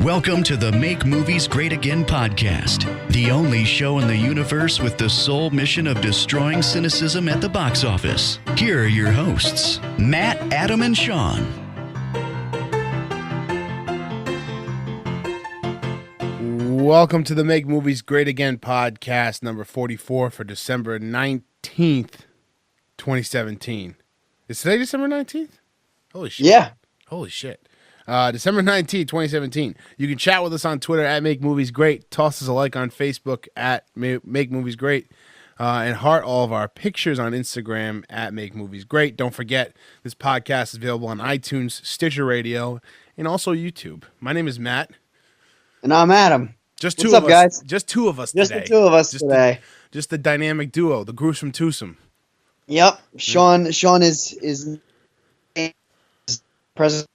Welcome to the Make Movies Great Again podcast, the only show in the universe with the sole mission of destroying cynicism at the box office. Here are your hosts, Matt, Adam, and Sean. Welcome to the Make Movies Great Again podcast, number 44 for December 19th, 2017. Is today December 19th? Holy shit. Yeah. Holy shit. December 19th, 2017. You can chat with us on Twitter at Make Movies Great. Toss us a like on Facebook at Make Movies Great. And heart all of our pictures on Instagram at Make Movies Great. Don't forget, this podcast is available on iTunes, Stitcher Radio, and also YouTube. My name is Matt. And I'm Adam. Just What's two up, of us, guys? Just two of us Just today. the two of us today. Just the dynamic duo, the gruesome twosome. Yep. Sean is president,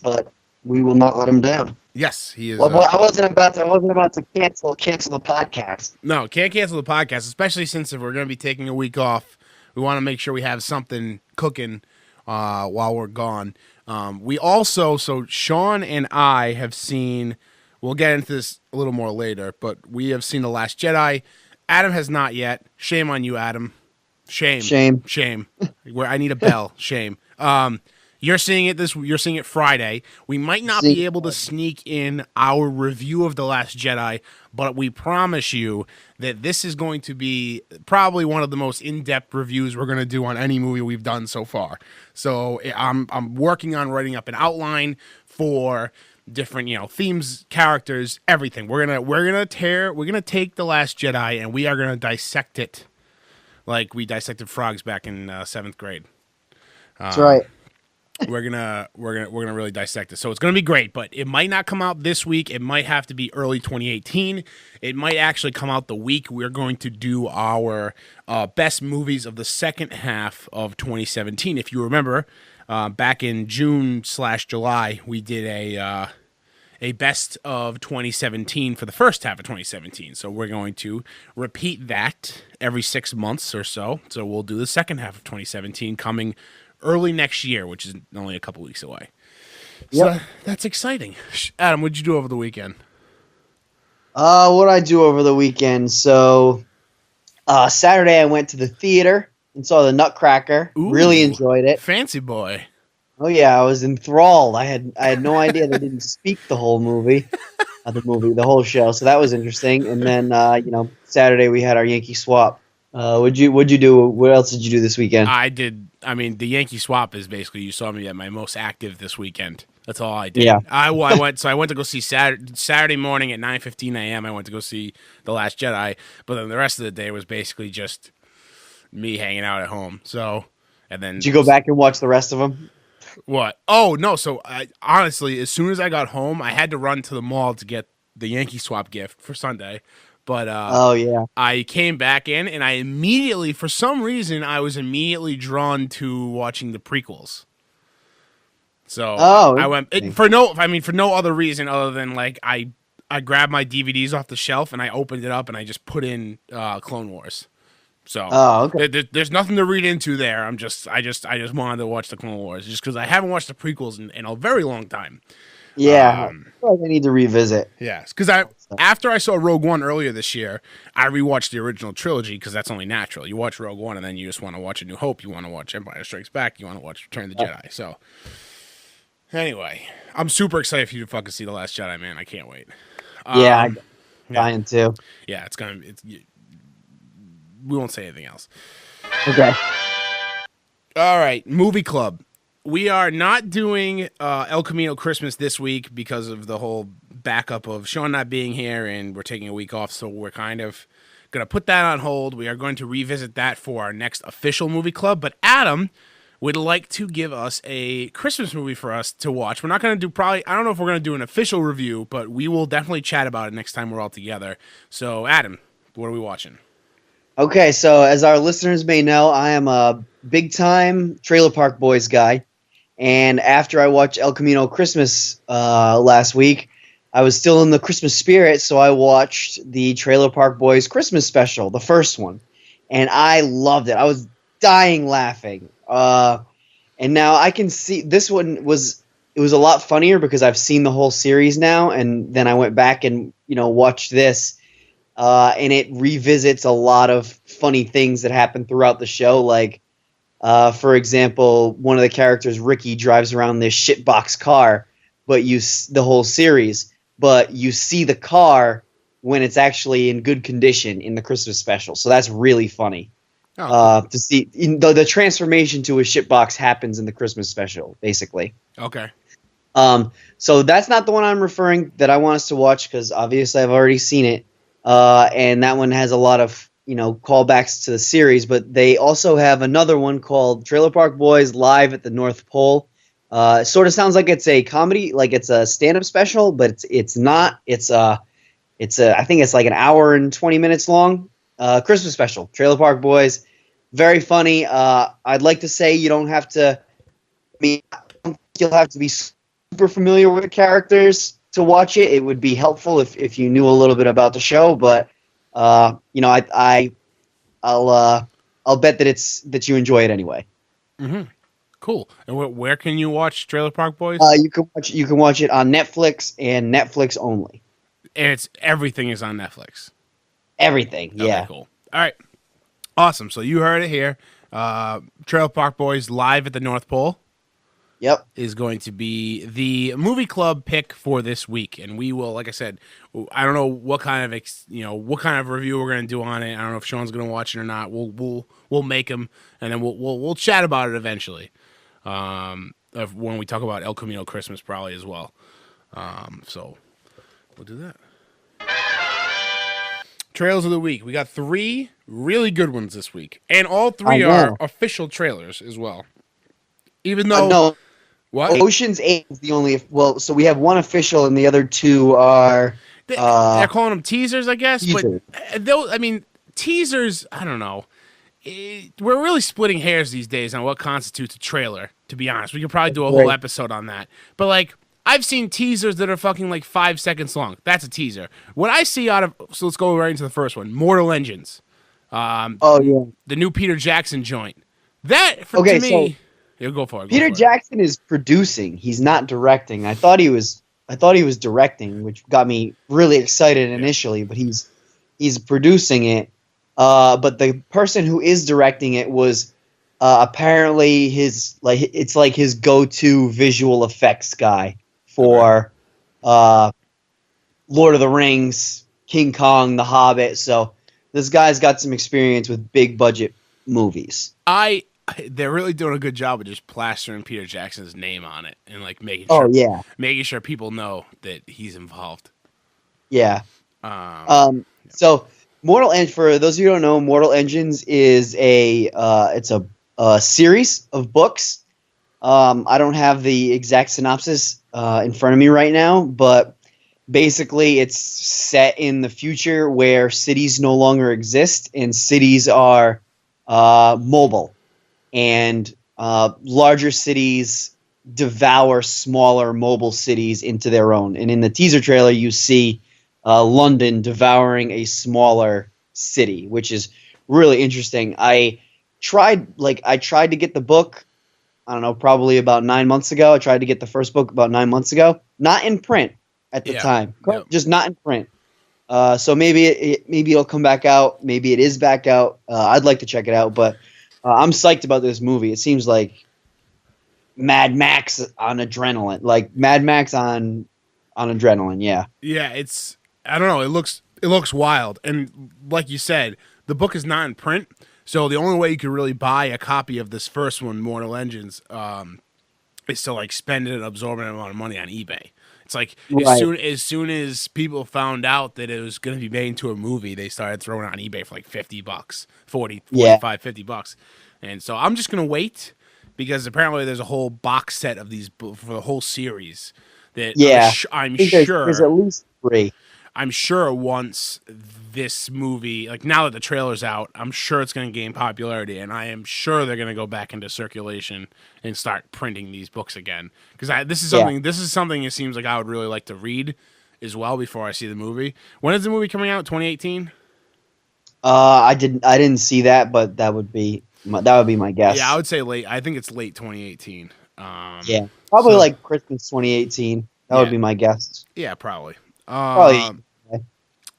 but we will not let him down. Yes, he is. Well, I wasn't about to cancel the podcast. No, can't cancel the podcast, especially since if we're going to be taking a week off, we want to make sure we have something cooking while we're gone. We also, so Sean and I have seen, we'll get into this a little more later, but we have seen The Last Jedi. Adam has not yet. Shame on you, Adam. Shame. Where I need a bell. Shame. You're seeing it Friday. We might not be able to sneak in our review of The Last Jedi, but we promise you that this is going to be probably one of the most in-depth reviews we're going to do on any movie we've done so far. So I'm working on writing up an outline for different, themes, characters, everything. We're gonna take The Last Jedi and we are gonna dissect it like we dissected frogs back in 7th grade. That's right. We're gonna really dissect it. So it's gonna be great, but it might not come out this week. It might have to be early 2018. It might actually come out the week we're going to do our best movies of the second half of 2017. If you remember, back in June/July, we did a best of 2017 for the first half of 2017. So we're going to repeat that every 6 months or so. So we'll do the second half of 2017 coming early next year, which is only a couple weeks away. Yep. So that's exciting. Adam, what'd you do over the weekend? What I do over the weekend? So, Saturday I went to the theater and saw The Nutcracker. Ooh, really enjoyed it. Fancy boy. Oh yeah, I was enthralled. I had no idea they didn't speak the whole movie, the whole show. So that was interesting. And then Saturday we had our Yankee swap. What'd you do? What else did you do this weekend? The Yankee swap is basically, you saw me at my most active this weekend. That's all I did. Yeah. I went to go see Saturday morning at 9:15 a.m. I went to go see The Last Jedi, but then the rest of the day was basically just me hanging out at home. So, and then Did you go back and watch the rest of them? What? Oh, no. So, honestly, as soon as I got home, I had to run to the mall to get the Yankee swap gift for Sunday. But oh, yeah. I came back in, and I immediately, for some reason, I was immediately drawn to watching the prequels. So I went for no other reason other than I grabbed my DVDs off the shelf and I opened it up and I just put in Clone Wars. So okay. There's nothing to read into there. I just wanted to watch the Clone Wars just because I haven't watched the prequels in a very long time. Yeah, I feel like I need to revisit. Yes, because after I saw Rogue One earlier this year, I rewatched the original trilogy because that's only natural. You watch Rogue One and then you just want to watch A New Hope. You want to watch Empire Strikes Back. You want to watch Return of the Jedi. So anyway, I'm super excited for you to fucking see The Last Jedi, man. I can't wait. I'm dying too. Yeah, we won't say anything else. Okay. All right, movie club. We are not doing El Camino Christmas this week because of the whole backup of Sean not being here, and we're taking a week off, so we're kind of going to put that on hold. We are going to revisit that for our next official movie club, but Adam would like to give us a Christmas movie for us to watch. We're not going to do I don't know if we're going to do an official review, but we will definitely chat about it next time we're all together. So, Adam, what are we watching? Okay, so as our listeners may know, I am a big-time Trailer Park Boys guy. And after I watched El Camino Christmas last week, I was still in the Christmas spirit, so I watched the Trailer Park Boys Christmas special, the first one. And I loved it. I was dying laughing. And now I can see this one was was a lot funnier because I've seen the whole series now, and then I went back and watched this, and it revisits a lot of funny things that happen throughout the show. Like, for example, one of the characters, Ricky, drives around this shitbox car, but the whole series, but you see the car when it's actually in good condition in the Christmas special. So that's really funny. To see the transformation to a shitbox happens in the Christmas special, basically. Okay. So that's not the one I'm referring that I want us to watch because obviously I've already seen it, and that one has a lot of callbacks to the series. But they also have another one called Trailer Park Boys Live at the North Pole. It sort of sounds like it's a comedy, like it's a stand-up special, but it's not. I think it's like an hour and 20 minutes long. Christmas special, Trailer Park Boys. Very funny. I'd like to say you don't have to. I mean, you'll have to be super familiar with the characters to watch it. It would be helpful if you knew a little bit about the show, but I'll bet that you enjoy it anyway. Mm-hmm. Cool. And where can you watch Trailer Park Boys? You can watch it on Netflix and Netflix only. And everything is on Netflix. Everything, yeah. Okay, cool. All right. Awesome. So you heard it here. Trailer Park Boys Live at the North Pole. Yep. Is going to be the movie club pick for this week, and we will, like I said, I don't know what kind of what kind of review we're going to do on it. I don't know if Sean's going to watch it or not. We'll make him, and then we'll chat about it eventually. When we talk about El Camino Christmas, probably as well. So we'll do that. Trailers of the week. We got 3 really good ones this week, and all 3 are official trailers as well. Even though no. What? Ocean's 8 is the only. Well, so we have one official, and the other 2 are. They're calling them teasers, I guess. Teasers. But those, I mean, teasers. I don't know. We're really splitting hairs these days on what constitutes a trailer. To be honest, we could probably do a whole episode on that. But like, I've seen teasers that are fucking like 5 seconds long. That's a teaser. What I see out of let's go right into the first one. Mortal Engines. The new Peter Jackson joint. To me. Yeah, go for it. Peter Jackson is producing. He's not directing. I thought he was directing, which got me really excited initially. But he's producing it. But the person who is directing it was apparently his go-to visual effects guy for Lord of the Rings, King Kong, The Hobbit. So this guy's got some experience with big budget movies. They're really doing a good job of just plastering Peter Jackson's name on it and like making sure people know that he's involved. Yeah. So for those of you who don't know, Mortal Engines is it's a series of books. I don't have the exact synopsis in front of me right now, but basically it's set in the future where cities no longer exist and cities are mobile. And larger cities devour smaller mobile cities into their own. And in the teaser trailer, you see London devouring a smaller city, which is really interesting. I tried to get the book, I don't know, probably about 9 months ago. I tried to get the first book about 9 months ago. Not in print at the time. Yep. Just not in print. So maybe it'll come back out. Maybe it is back out. I'd like to check it out, but I'm psyched about this movie. It seems like Mad Max on adrenaline. Like Mad Max on adrenaline, yeah. Yeah, I don't know, it looks wild. And like you said, the book is not in print, so the only way you could really buy a copy of this first one, Mortal Engines, is to like spend an absorbent amount of money on eBay. It's like as soon as people found out that it was going to be made into a movie, they started throwing it on eBay for like $50, 40, 45, $50. And so I'm just going to wait because apparently there's a whole box set of these for the whole series that I'm sure there's at least 3. I'm sure once this movie, like now that the trailer's out, I'm sure it's going to gain popularity, and I am sure they're going to go back into circulation and start printing these books again. Because this is something it seems like I would really like to read as well before I see the movie. When is the movie coming out? 2018? I didn't see that, but that would be my guess. Yeah, I would say late. I think it's late 2018. Yeah, probably so- like Christmas 2018. That would be my guess. Yeah, probably. Probably.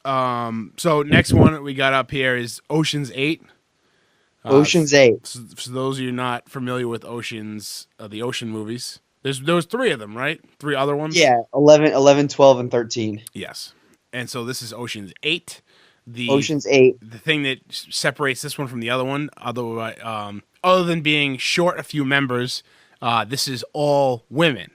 So next one we got up here is Ocean's 8. Ocean's 8. So for those of you not familiar with Ocean's, the Ocean movies, there was 3 of them, right? 3 other ones? Yeah, 11, 12, and 13. Yes. And so this is Ocean's 8. Ocean's 8. The thing that separates this one from the other one, other than being short a few members, this is all women.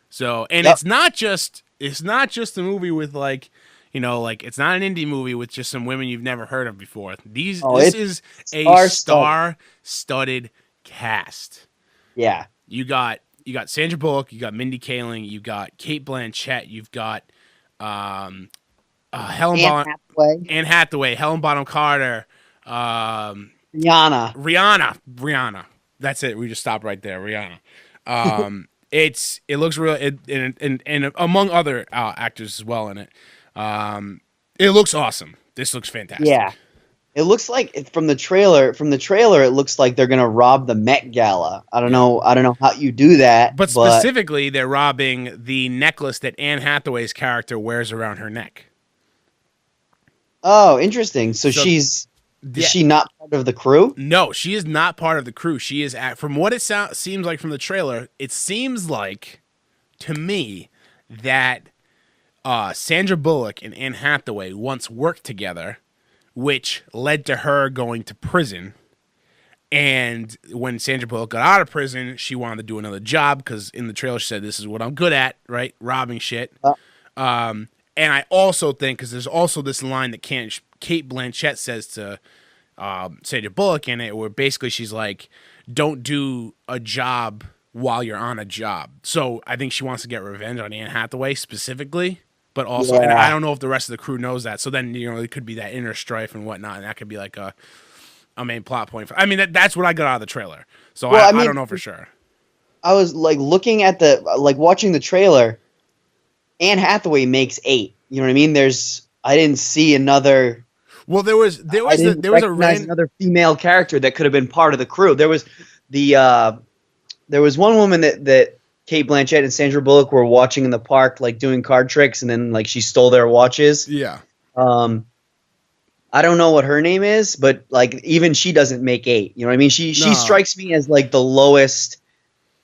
So, and it's not just a movie with like, it's not an indie movie with just some women you've never heard of before. This is a star-studded cast. Yeah. You got Sandra Bullock, you got Mindy Kaling, you got Cate Blanchett, you've got Anne Hathaway, Helen Bonham Carter, Rihanna. That's it. We just stopped right there, Rihanna. It looks real, and among other actors as well in it. It looks awesome. This looks fantastic. Yeah. It looks like from the trailer, it looks like they're gonna rob the Met Gala. I don't know how you do that. But specifically, they're robbing the necklace that Anne Hathaway's character wears around her neck. Oh, interesting. So is she not part of the crew? No, she is not part of the crew. She is from what it seems like from the trailer. It seems like to me that Sandra Bullock and Anne Hathaway once worked together, which led to her going to prison. And when Sandra Bullock got out of prison, she wanted to do another job because in the trailer she said, "This is what I'm good at, right? Robbing shit." And I also think, because there's also this line that Cate Blanchett says to Sandra Bullock in it, where basically she's like, "Don't do a job while you're on a job." So I think she wants to get revenge on Anne Hathaway specifically. But also, and I don't know if the rest of the crew knows that. So then, it could be that inner strife and whatnot, and that could be like a main plot point. That's what I got out of the trailer. So I don't know for sure. I was like looking at watching the trailer. Anne Hathaway makes 8. You know what I mean? I didn't see another. Well, there was another female character that could have been part of the crew. There was one woman that Cate Blanchett and Sandra Bullock were watching in the park, like doing card tricks, and then like she stole their watches. Yeah. I don't know what her name is, but like even she doesn't make 8. You know what I mean? She strikes me as like the lowest.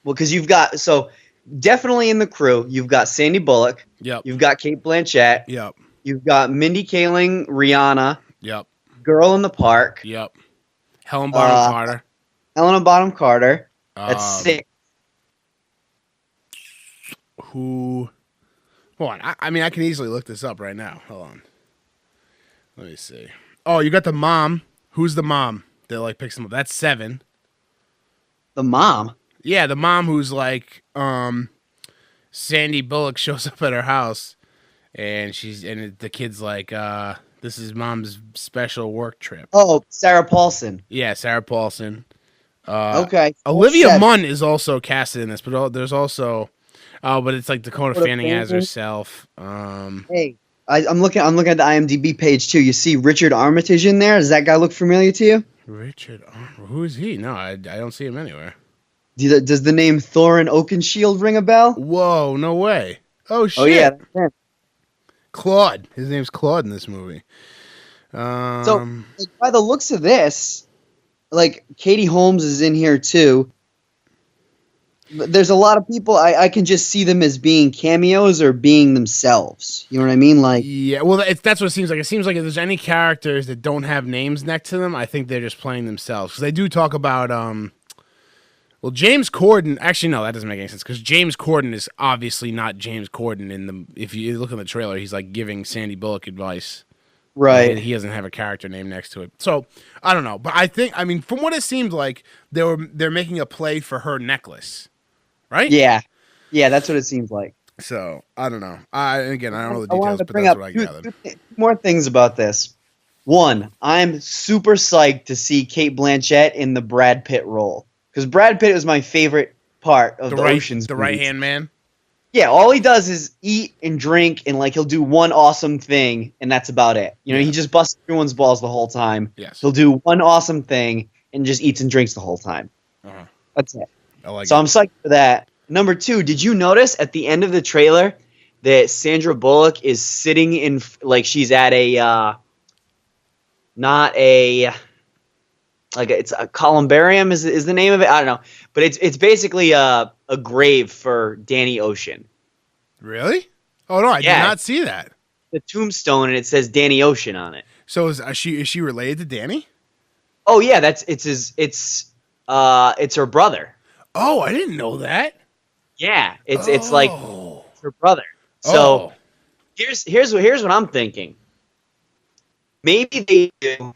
Well, because you've got definitely in the crew, you've got Sandy Bullock. Yep. You've got Cate Blanchett. Yep. You've got Mindy Kaling, Rihanna. Yep. Girl in the Park. Yep. Helen Bonham Carter. Helena Bonham Carter. That's 6. Hold on. I can easily look this up right now. Hold on. Let me see. Oh, you got the mom. Who's the mom that like picks them up? That's 7. The mom? Yeah, the mom who's like, Sandy Bullock shows up at her house, and the kid's like, this is mom's special work trip. Oh, Sarah Paulson. Yeah, Sarah Paulson. Okay. Olivia Munn is also casted in this, but there's also, but it's like Dakota Fanning as herself. Hey, I'm looking at the IMDb page too. You see Richard Armitage in there. Does that guy look familiar to you? Richard Armitage? Who is he? No, I don't see him anywhere. Does the name Thorin Oakenshield ring a bell? Whoa, no way. Oh, shit. Oh, yeah. That's him. Claude. His name's Claude in this movie. So, by the looks of this, like, Katie Holmes is in here, too. There's a lot of people, I can just see them as being cameos or being themselves. You know what I mean? Like, yeah, well, that's what it seems like. It seems like if there's any characters that don't have names next to them, I think they're just playing themselves. Because they do talk about, well, James Corden. Actually, no, that doesn't make any sense because James Corden is obviously not James Corden. If you look in the trailer, he's like giving Sandy Bullock advice. Right. He doesn't have a character name next to it. So I don't know, but I think from what it seemed like, they're making a play for her necklace, right? Yeah, that's what it seems like. So I don't know. I don't know the details, but bring that's up what I gathered. two more things about this. One, I'm super psyched to see Cate Blanchett in the Brad Pitt role. Because Brad Pitt is my favorite part of the Ocean's the movies. right-hand man? Yeah, all he does is eat and drink, and like he'll do one awesome thing, and that's about it. You know, he just busts everyone's balls the whole time. Yes. He'll do one awesome thing and just eats and drinks the whole time. Uh-huh. That's it. I like so it. I'm psyched for that. Number two, did you notice at the end of the trailer that Sandra Bullock is sitting in, like she's at a, not a, like it's a columbarium is the name of it? I don't know. But it's basically a grave for Danny Ocean. Really? Oh, no, I did not see that. The tombstone, and it says Danny Ocean on it. So is she related to Danny? Oh, yeah, it's her brother. Oh, I didn't know that. Yeah, it's like her brother. So here's what I'm thinking. Maybe they do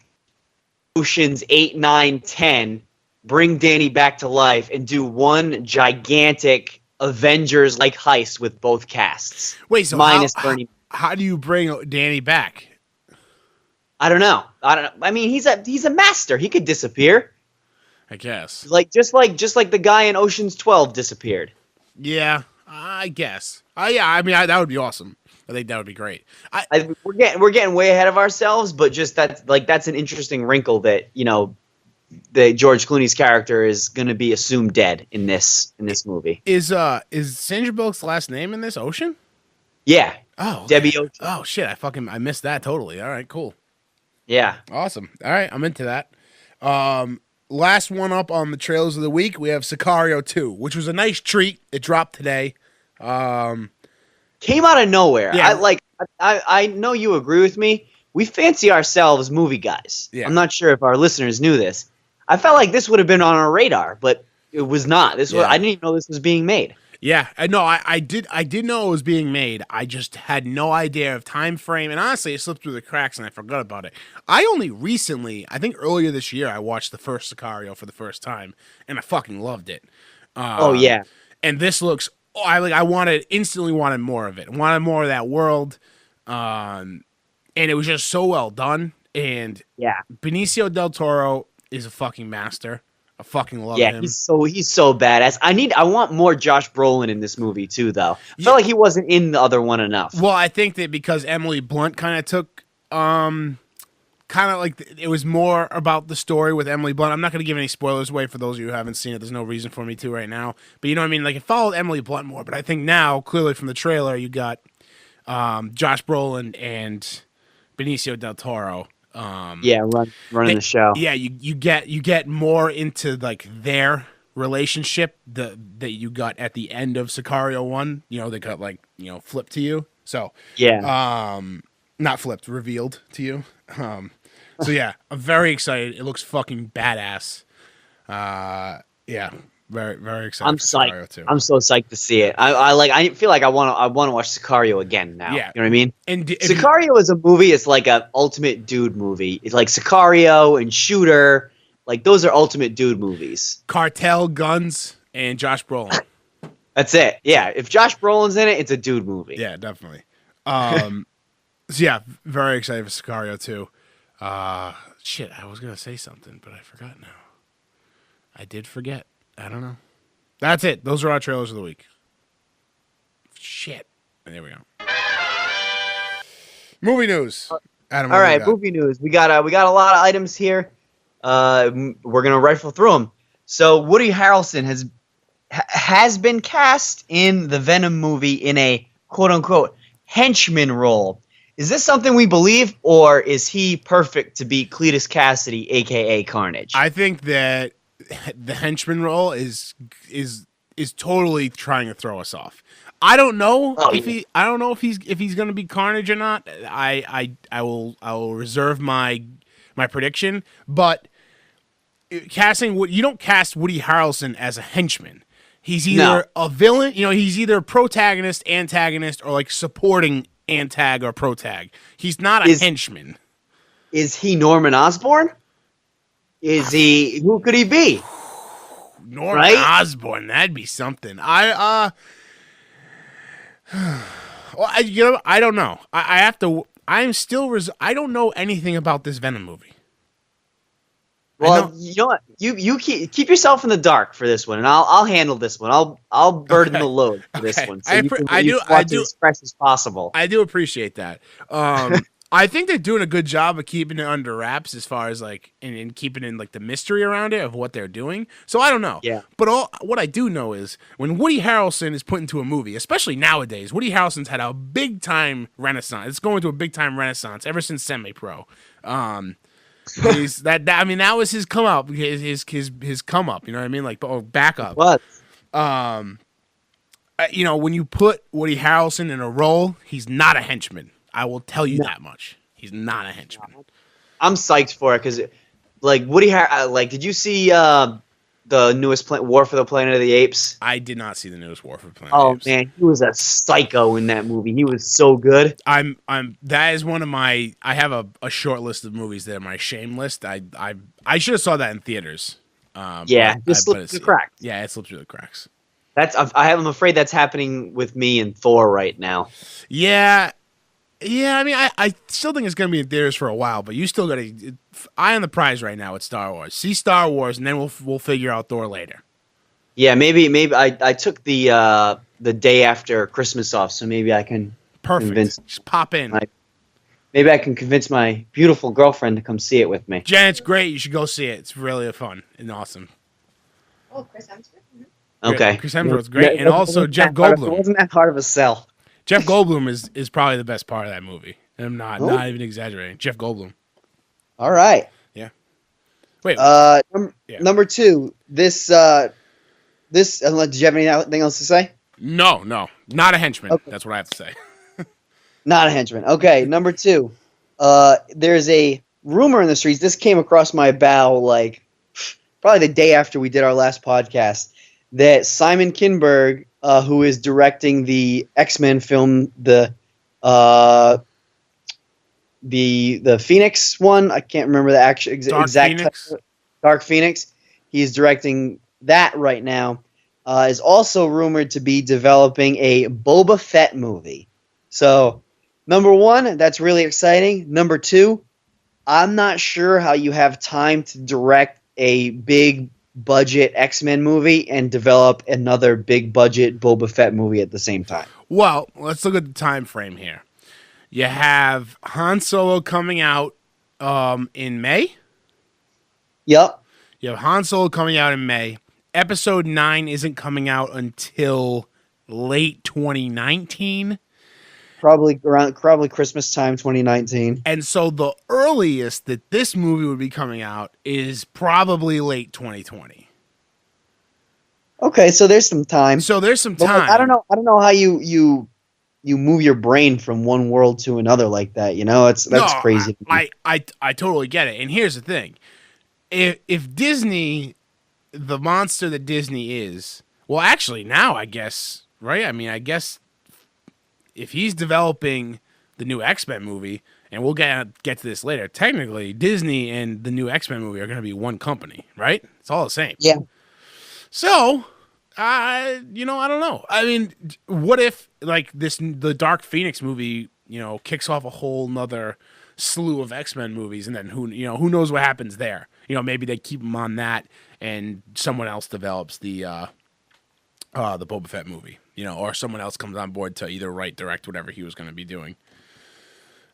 Oceans 8, 9, 10, bring Danny back to life, and do one gigantic Avengers-like heist with both casts. Wait, so minus Bernie. How do you bring Danny back? I don't know. I mean, he's a master. He could disappear. I guess. Just like the guy in Ocean's 12 disappeared. Yeah, I guess. Yeah, I mean, that would be awesome. I think that would be great. We're getting way ahead of ourselves, but just that's an interesting wrinkle that that George Clooney's character is going to be assumed dead in this movie. Is Sandra Bullock's last name in this Ocean? Yeah. Oh, okay. Debbie Ocean. Oh shit! I missed that totally. All right, cool. Yeah. Awesome. All right, I'm into that. Last one up on the trailers of the week, we have Sicario 2, which was a nice treat. It dropped today. Came out of nowhere. Yeah. I know you agree with me. We fancy ourselves movie guys. Yeah. I'm not sure if our listeners knew this. I felt like this would have been on our radar, but it was not. I didn't even know this was being made. Yeah, I did know it was being made. I just had no idea of time frame, and honestly, it slipped through the cracks, and I forgot about it. I only recently, I think earlier this year, I watched the first Sicario for the first time, and I fucking loved it. Oh yeah, and this looks. I instantly wanted more of it. I wanted more of that world, and it was just so well done. And yeah, Benicio del Toro is a fucking master. I fucking love him. Yeah, he's so badass. I want more Josh Brolin in this movie too, though. I felt like he wasn't in the other one enough. Well, I think that because Emily Blunt kind of took, it was more about the story with Emily Blunt. I'm not going to give any spoilers away for those of you who haven't seen it. There's no reason for me to right now. But you know what I mean? Like, it followed Emily Blunt more. But I think now, clearly from the trailer, you got Josh Brolin and Benicio del Toro. Running the show. Yeah, you get more into like their relationship that you got at the end of Sicario 1. They got flipped to you. So yeah, not flipped, revealed to you. So yeah, I'm very excited. It looks fucking badass. Yeah, very very excited. I'm for Sicario psyched. 2. I'm so psyched to see it. I feel like I want to watch Sicario again now. Yeah. You know what I mean? And Sicario is a movie. It's like an ultimate dude movie. It's like Sicario and Shooter. Like those are ultimate dude movies. Cartel, guns, and Josh Brolin. That's it. Yeah, if Josh Brolin's in it, it's a dude movie. Yeah, definitely. So yeah, very excited for Sicario 2. Shit, I was gonna say something, but I forgot now. I did forget. I don't know. That's it. Those are our trailers of the week. Shit. And there we go. Movie news. Adam, all right, movie news. We got a lot of items here. We're gonna rifle through them. So Woody Harrelson has been cast in the Venom movie in a quote unquote henchman role. Is this something we believe, or is he perfect to be Cletus Cassidy, aka Carnage? I think that the henchman role is totally trying to throw us off. I don't know if he's going to be Carnage or not. I will reserve my prediction, but you don't cast Woody Harrelson as a henchman. He's either a villain, he's either protagonist, antagonist, or like supporting antag or protag. He's not a henchman. Is he Norman Osborn? Who could he be? Norman Osborn, that'd be something. I don't know. I don't know anything about this Venom movie. Well, you know what? You keep yourself in the dark for this one, and I'll handle this one. I'll burden the load for this one. So I do as fresh as possible. I do appreciate that. I think they're doing a good job of keeping it under wraps as far as like and keeping in like the mystery around it of what they're doing. So I don't know. Yeah. But what I do know is when Woody Harrelson is put into a movie, especially nowadays, Woody Harrelson's had a big time renaissance. It's going to a big time renaissance ever since Semi Pro. That was his come up, his come up. You know what I mean? Like back up. What? When you put Woody Harrelson in a role, he's not a henchman. I will tell you that much. He's not a henchman. I'm psyched for it because, like, did you see the newest War for the Planet of the Apes? I did not see the newest War for the Planet of the Apes. Oh man, he was a psycho in that movie. He was so good. That is one of my. I have a short list of movies that are my shame list. I should have saw that in theaters. It slipped through the cracks. Yeah, it slipped through the cracks. I'm afraid that's happening with me and Thor right now. Yeah. Yeah, I mean, I still think it's going to be in theaters for a while, but you still got to eye on the prize right now with Star Wars. See Star Wars, and then we'll figure out Thor later. Yeah, maybe I took the day after Christmas off, so maybe I can just pop in. Maybe I can convince my beautiful girlfriend to come see it with me. Jen, it's great. You should go see it. It's really fun and awesome. Oh, Chris Hemsworth. Okay, Chris Hemsworth's great, and also Jeff Goldblum. It wasn't that hard of a sell. Jeff Goldblum is probably the best part of that movie. I'm not even exaggerating. Jeff Goldblum. All right. Yeah. Wait. Number 2. This. Did you have anything else to say? No, not a henchman. Okay. That's what I have to say. Not a henchman. Okay, number 2. There's a rumor in the streets. This came across my bow like probably the day after we did our last podcast that Simon Kinberg, who is directing the XMen film, the Phoenix one. I can't remember the exact title. Dark Phoenix. He's directing that right now. Is also rumored to be developing a Boba Fett movie. So, number 1, that's really exciting. Number 2, I'm not sure how you have time to direct a big budget X-Men movie and develop another big budget Boba Fett movie at the same time. Well, let's look at the time frame here. You have Han Solo coming out in May. Yep. You have Han Solo coming out in May. Episode 9 isn't coming out until late 2019. Probably Christmas time 2019. And so the earliest that this movie would be coming out is probably late 2020. Okay, so there's some time. Time. I don't know how you move your brain from one world to another like that, you know? That's crazy. I totally get it. And here's the thing. If Disney, the monster that Disney is, well actually now I guess, right? I mean, I guess if he's developing the new X-Men movie, and we'll get to this later, technically Disney and the new X-Men movie are going to be one company, right? It's all the same. Yeah. So, I don't know. I mean, what if like the Dark Phoenix movie, kicks off a whole nother slew of X-Men movies, and then who knows what happens there? Maybe they keep them on that, and someone else develops the Boba Fett movie. Or someone else comes on board to either write, direct, whatever he was going to be doing.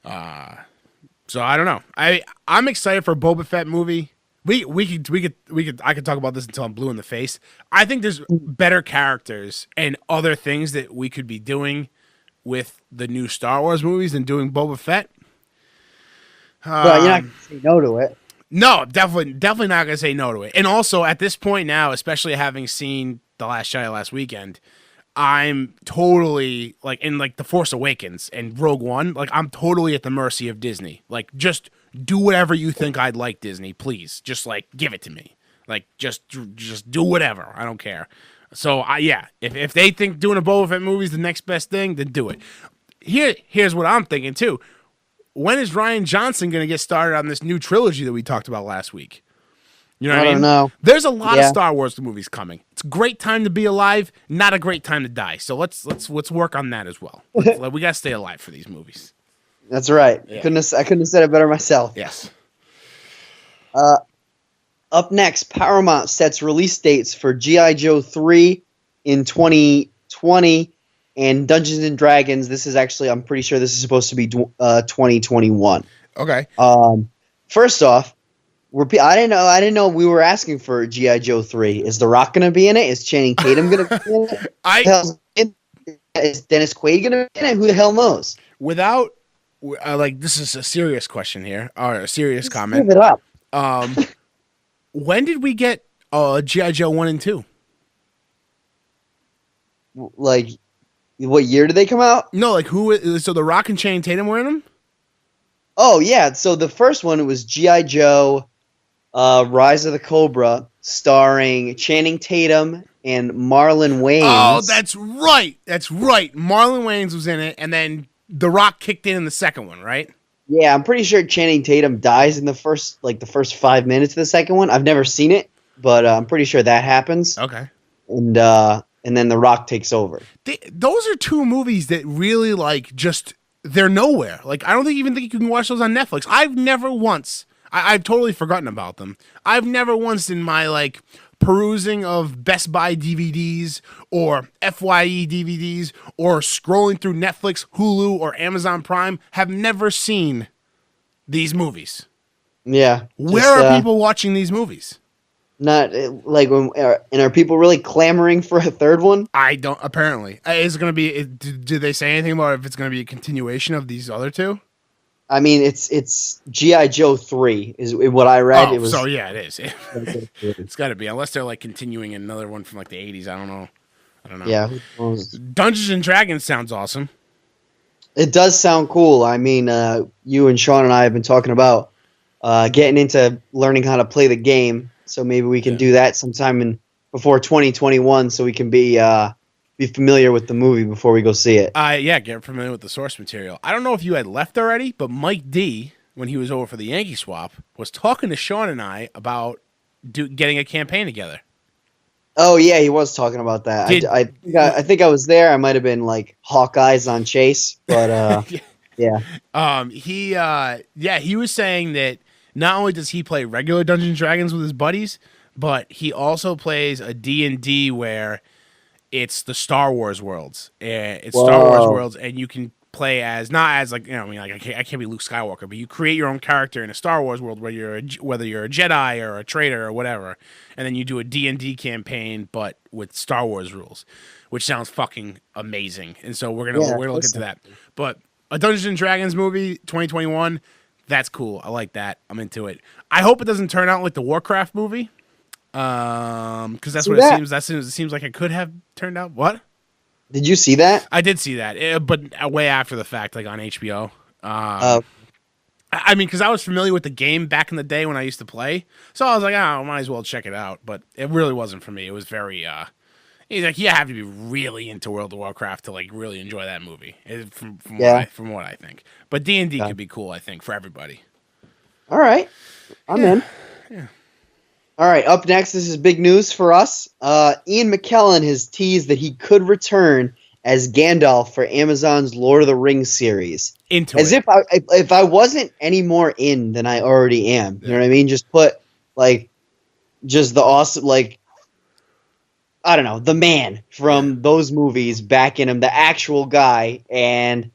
So I don't know. I'm excited for a Boba Fett movie. I could talk about this until I'm blue in the face. I think there's better characters and other things that we could be doing with the new Star Wars movies than doing Boba Fett. Well, you're not going to say no to it. No, definitely not going to say no to it. And also at this point now, especially having seen The Last Jedi last weekend, I'm totally in The Force Awakens and Rogue One. Like, I'm totally at the mercy of Disney. Like, just do whatever you think I'd like, Disney. Please, just give it to me. Like, just do whatever. I don't care. So, if they think doing a Boba Fett movie is the next best thing, then do it. Here's what I'm thinking too. When is Rian Johnson going to get started on this new trilogy that we talked about last week? You know what I mean? don't know. There's a lot of Star Wars movies coming. It's a great time to be alive, not a great time to die. So let's work on that as well. We got to stay alive for these movies. That's right. Yeah. I couldn't have said it better myself. Yes. Up next, Paramount sets release dates for G.I. Joe 3 in 2020 and Dungeons and Dragons. This is actually, I'm pretty sure this is supposed to be 2021. Okay. First off, I didn't know we were asking for GI Joe 3. Is The Rock going to be in it? Is Channing Tatum going to be in it? Is Dennis Quaid going to be in it? Who the hell knows? Without, this is a serious question here, or a serious comment. Give it up. When did we get GI Joe 1 and 2? Like, what year did they come out? No, like who? So The Rock and Channing Tatum were in them? Oh, yeah. So the first one was G.I. Joe, Rise of the Cobra, starring Channing Tatum and Marlon Wayans. Oh, that's right. That's right. Marlon Wayans was in it, and then The Rock kicked in the second one, right? Yeah, I'm pretty sure Channing Tatum dies in the first 5 minutes of the second one. I've never seen it, but I'm pretty sure that happens. Okay. And then The Rock takes over. Those are two movies that really they're nowhere. Like, I don't even think you can watch those on Netflix. I've never once, I've totally forgotten about them. I've never once in my perusing of Best Buy DVDs or FYE DVDs or scrolling through Netflix, Hulu, or Amazon Prime have never seen these movies. Yeah. Where are people watching these movies? Not and are people really clamoring for a third one? I don't. Apparently, is it going to be? Did they say anything about if it's going to be a continuation of these other two? I mean, it's GI Joe 3 is what I read. Oh, it was. So yeah, it is. It's got to be, unless they're continuing another one from the 80s. I don't know. Yeah. Dungeons and Dragons sounds awesome. It does sound cool. I mean, you and Sean and I have been talking about getting into learning how to play the game. So maybe we can do that sometime before 2021, so we can be familiar with the movie before we go see it. Get familiar with the source material. I don't know if you had left already, but Mike D, when he was over for the Yankee swap, was talking to Sean and I about getting a campaign together. Oh yeah, he was talking about that. I think I was there. I might have been Hawkeyes on Chase, but yeah. He was saying that not only does he play regular Dungeons and Dragons with his buddies, but he also plays a D&D where it's the Star Wars worlds. It's Whoa. Star Wars worlds, and you can play as I can't be Luke Skywalker, but you create your own character in a Star Wars world where whether you're a Jedi or a traitor or whatever, and then you do a D&D campaign but with Star Wars rules, which sounds fucking amazing. And so we're gonna look into that. But a Dungeons and Dragons movie 2021. That's cool. I like that. I'm into it. I hope it doesn't turn out like the Warcraft movie, because that's what it seems. It seems like it could have turned out. What? Did you see that? I did see that, but way after the fact, on HBO. I mean, because I was familiar with the game back in the day when I used to play, so I was like, I might as well check it out. But it really wasn't for me. It was very. He's like, you have to be really into World of Warcraft to really enjoy that movie. From what I think. But D&D could be cool, I think, for everybody. All right, I'm in. Yeah. All right, up next, this is big news for us. Ian McKellen has teased that he could return as Gandalf for Amazon's Lord of the Rings series. If I wasn't any more in than I already am. You know what I mean? Just put just the awesome I don't know, the man from those movies back in him, the actual guy, and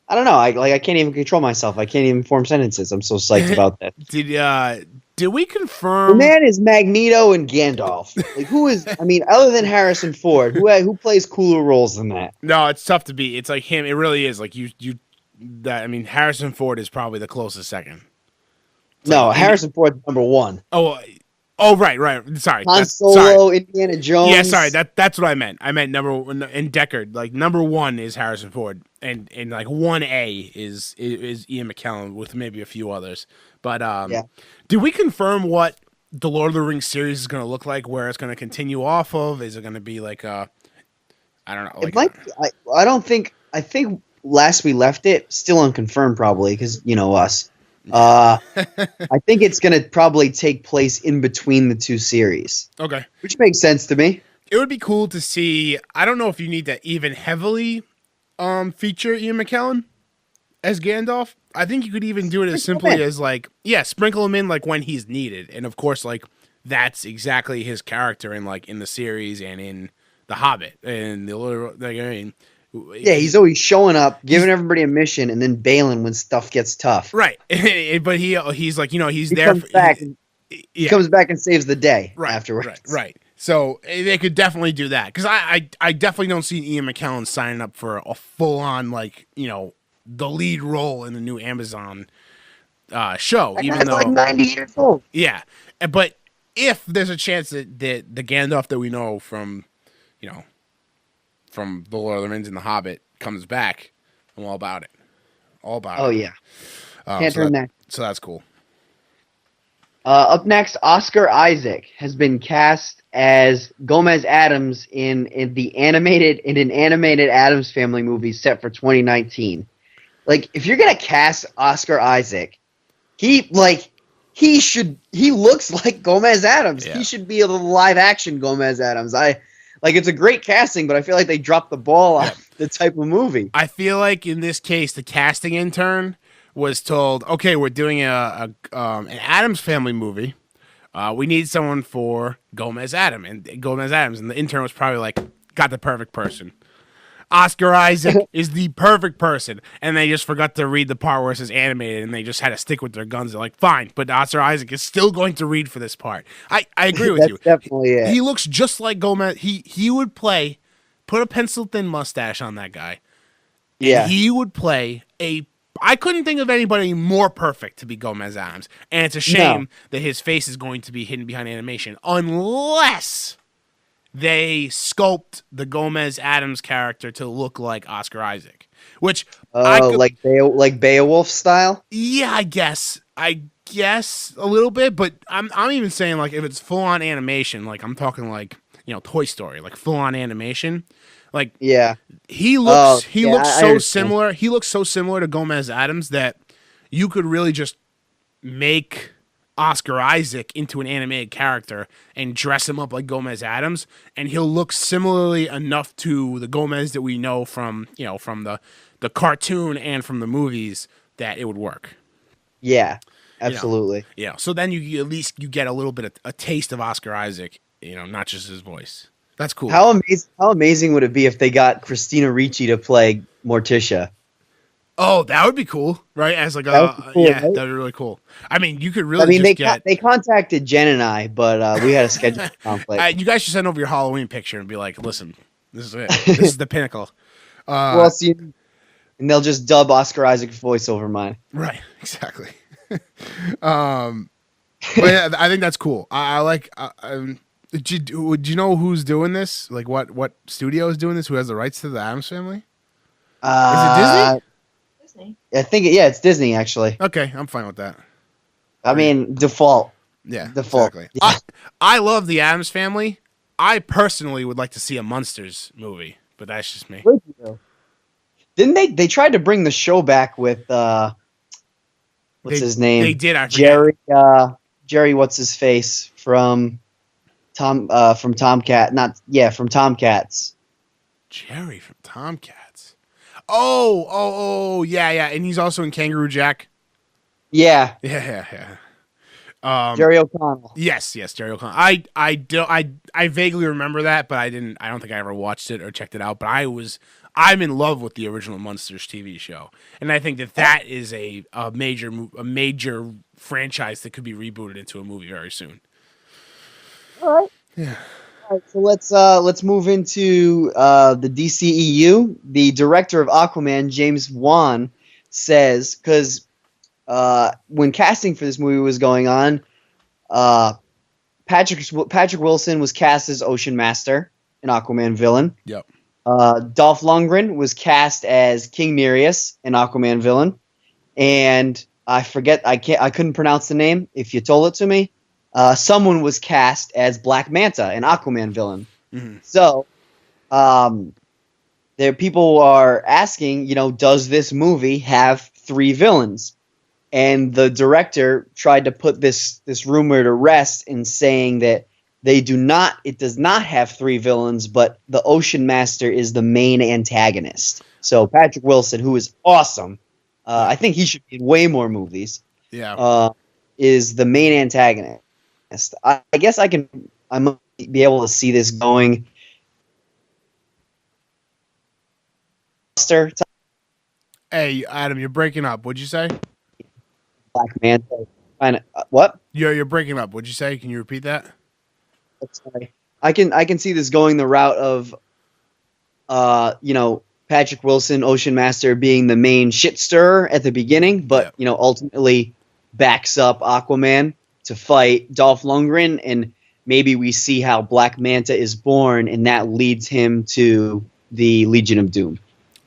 I don't know, I can't even control myself. I can't even form sentences. I'm so psyched about that. Did we confirm? The man is Magneto and Gandalf. Who is? I mean, other than Harrison Ford, who plays cooler roles than that? No, it's tough to beat. It's like him. It really is. Harrison Ford is probably the closest second. Harrison Ford's number one. Oh, right. Sorry. Han Solo, Indiana Jones. Yeah, sorry. That's what I meant. I meant number one in Deckard. Number one is Harrison Ford, and 1A is Ian McKellen with maybe a few others. But did we confirm what the Lord of the Rings series is going to look like? Where it's going to continue off of? Is it going to be I don't know. I don't think. I think last we left it still unconfirmed, probably because us. I think it's going to probably take place in between the two series. Okay. Which makes sense to me. It would be cool to see. I don't know if you need to even heavily feature Ian McKellen as Gandalf. I think you could even do it as simply as sprinkle him in when he's needed. And of course that's exactly his character in the series and in The Hobbit and Yeah, he's always showing up, giving everybody a mission, and then bailing when stuff gets tough. Right. But he's like, he's He there. comes back. He comes back and saves the day afterwards. Right. So they could definitely do that because I definitely don't see Ian McKellen signing up for a full on the lead role in the new Amazon show. Even though like 90 years old. Yeah, but if there's a chance that the Gandalf that we know from from The Lord of the Rings and The Hobbit comes back, I'm all about it. All about it. Oh yeah, can't turn that. So that's cool. Up next, Oscar Isaac has been cast as Gomez Addams in an animated Addams Family movie set for 2019. Like, if you're gonna cast Oscar Isaac, he looks like Gomez Addams. Yeah. He should be a live action Gomez Addams. It's a great casting, but I feel like they dropped the ball on the type of movie. I feel like in this case, the casting intern was told, okay, we're doing an Addams Family movie. We need someone for Gomez Addams. And the intern was probably like, got the perfect person. Oscar Isaac is the perfect person. And they just forgot to read the part where it says animated, and they just had to stick with their guns. They're like, fine, but Oscar Isaac is still going to read for this part. I agree with you. That's definitely it. He looks just like Gomez. He would put a pencil-thin mustache on that guy. And he would play I couldn't think of anybody more perfect to be Gomez Addams. And it's a shame that his face is going to be hidden behind animation unless they sculpt the Gomez Addams character to look like Oscar Isaac. Which like Beowulf style? Yeah, I guess a little bit, but I'm even saying like if it's full on animation, like I'm talking like, Toy Story, like full on animation. Like he looks so similar. He looks so similar to Gomez Addams that you could really just make Oscar Isaac into an animated character and dress him up like Gomez Addams, and he'll look similarly enough to the Gomez that we know from from the cartoon and from the movies that it would work. Yeah, absolutely. So then you at least get a little bit of a taste of Oscar Isaac, not just his voice. That's cool. How amazing would it be if they got Christina Ricci to play Morticia? Oh, that would be cool, right? As like right? That'd be really cool. I mean, you could really. They contacted Jen and I, but we had a schedule conflict. You guys should send over your Halloween picture and be like, "Listen, this is it. This is the pinnacle." And they'll just dub Oscar Isaac's voice over mine. Right, exactly. But yeah, I think that's cool. I like. Do you know who's doing this? Like, what studio is doing this? Who has the rights to the Addams Family? Is it Disney? Disney. I think it's Disney actually. Okay, I'm fine with that. I mean, default. Yeah, default. Exactly. Yeah. I love the Addams Family. I personally would like to see a Munsters movie, but that's just me. Didn't they tried to bring the show back with his name? They did. I forget. Jerry, what's his face from Tomcat? From Tomcats. Jerry from Tomcats. Oh, yeah, and he's also in Kangaroo Jack. Yeah. Jerry O'Connell. Yes, Jerry O'Connell. I vaguely remember that, but I don't think I ever watched it or checked it out. But I'm in love with the original Munsters TV show, and I think that is a major franchise that could be rebooted into a movie very soon. All right. Yeah. All right, so let's move into the DCEU. The director of Aquaman, James Wan, says because when casting for this movie was going on, Patrick Wilson was cast as Ocean Master, an Aquaman villain. Yep. Dolph Lundgren was cast as King Nereus, an Aquaman villain, and I couldn't pronounce the name. If you told it to me. Someone was cast as Black Manta, an Aquaman villain. Mm-hmm. So, people are asking, does this movie have 3 villains? And the director tried to put this rumor to rest in saying that it does not have 3 villains, but the Ocean Master is the main antagonist. So Patrick Wilson, who is awesome, I think he should be in way more movies. Yeah, is the main antagonist. I guess I might be able to see this going blockbuster. Hey, Adam, you're breaking up. What'd you say? Black Manta. What? You're breaking up. What'd you say? Can you repeat that? Sorry. I can see this going the route of, Patrick Wilson, Ocean Master, being the main shit stirrer at the beginning, but ultimately backs up Aquaman to fight Dolph Lundgren, and maybe we see how Black Manta is born, and that leads him to the Legion of Doom.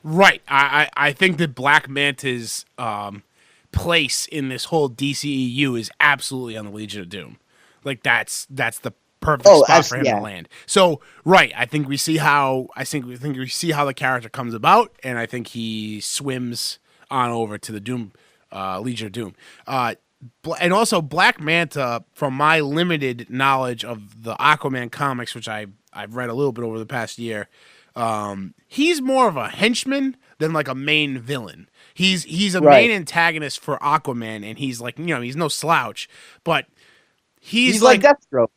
Right. I think that Black Manta's place in this whole DCEU is absolutely on the Legion of Doom. Like that's the perfect spot for him to land. So right, I think we see how the character comes about, and I think he swims on over to the Doom Legion of Doom. And also Black Manta, from my limited knowledge of the Aquaman comics, which I've read a little bit over the past year, he's more of a henchman than like a main villain. He's a main antagonist for Aquaman, and he's like, he's no slouch, but he's like Deathstroke.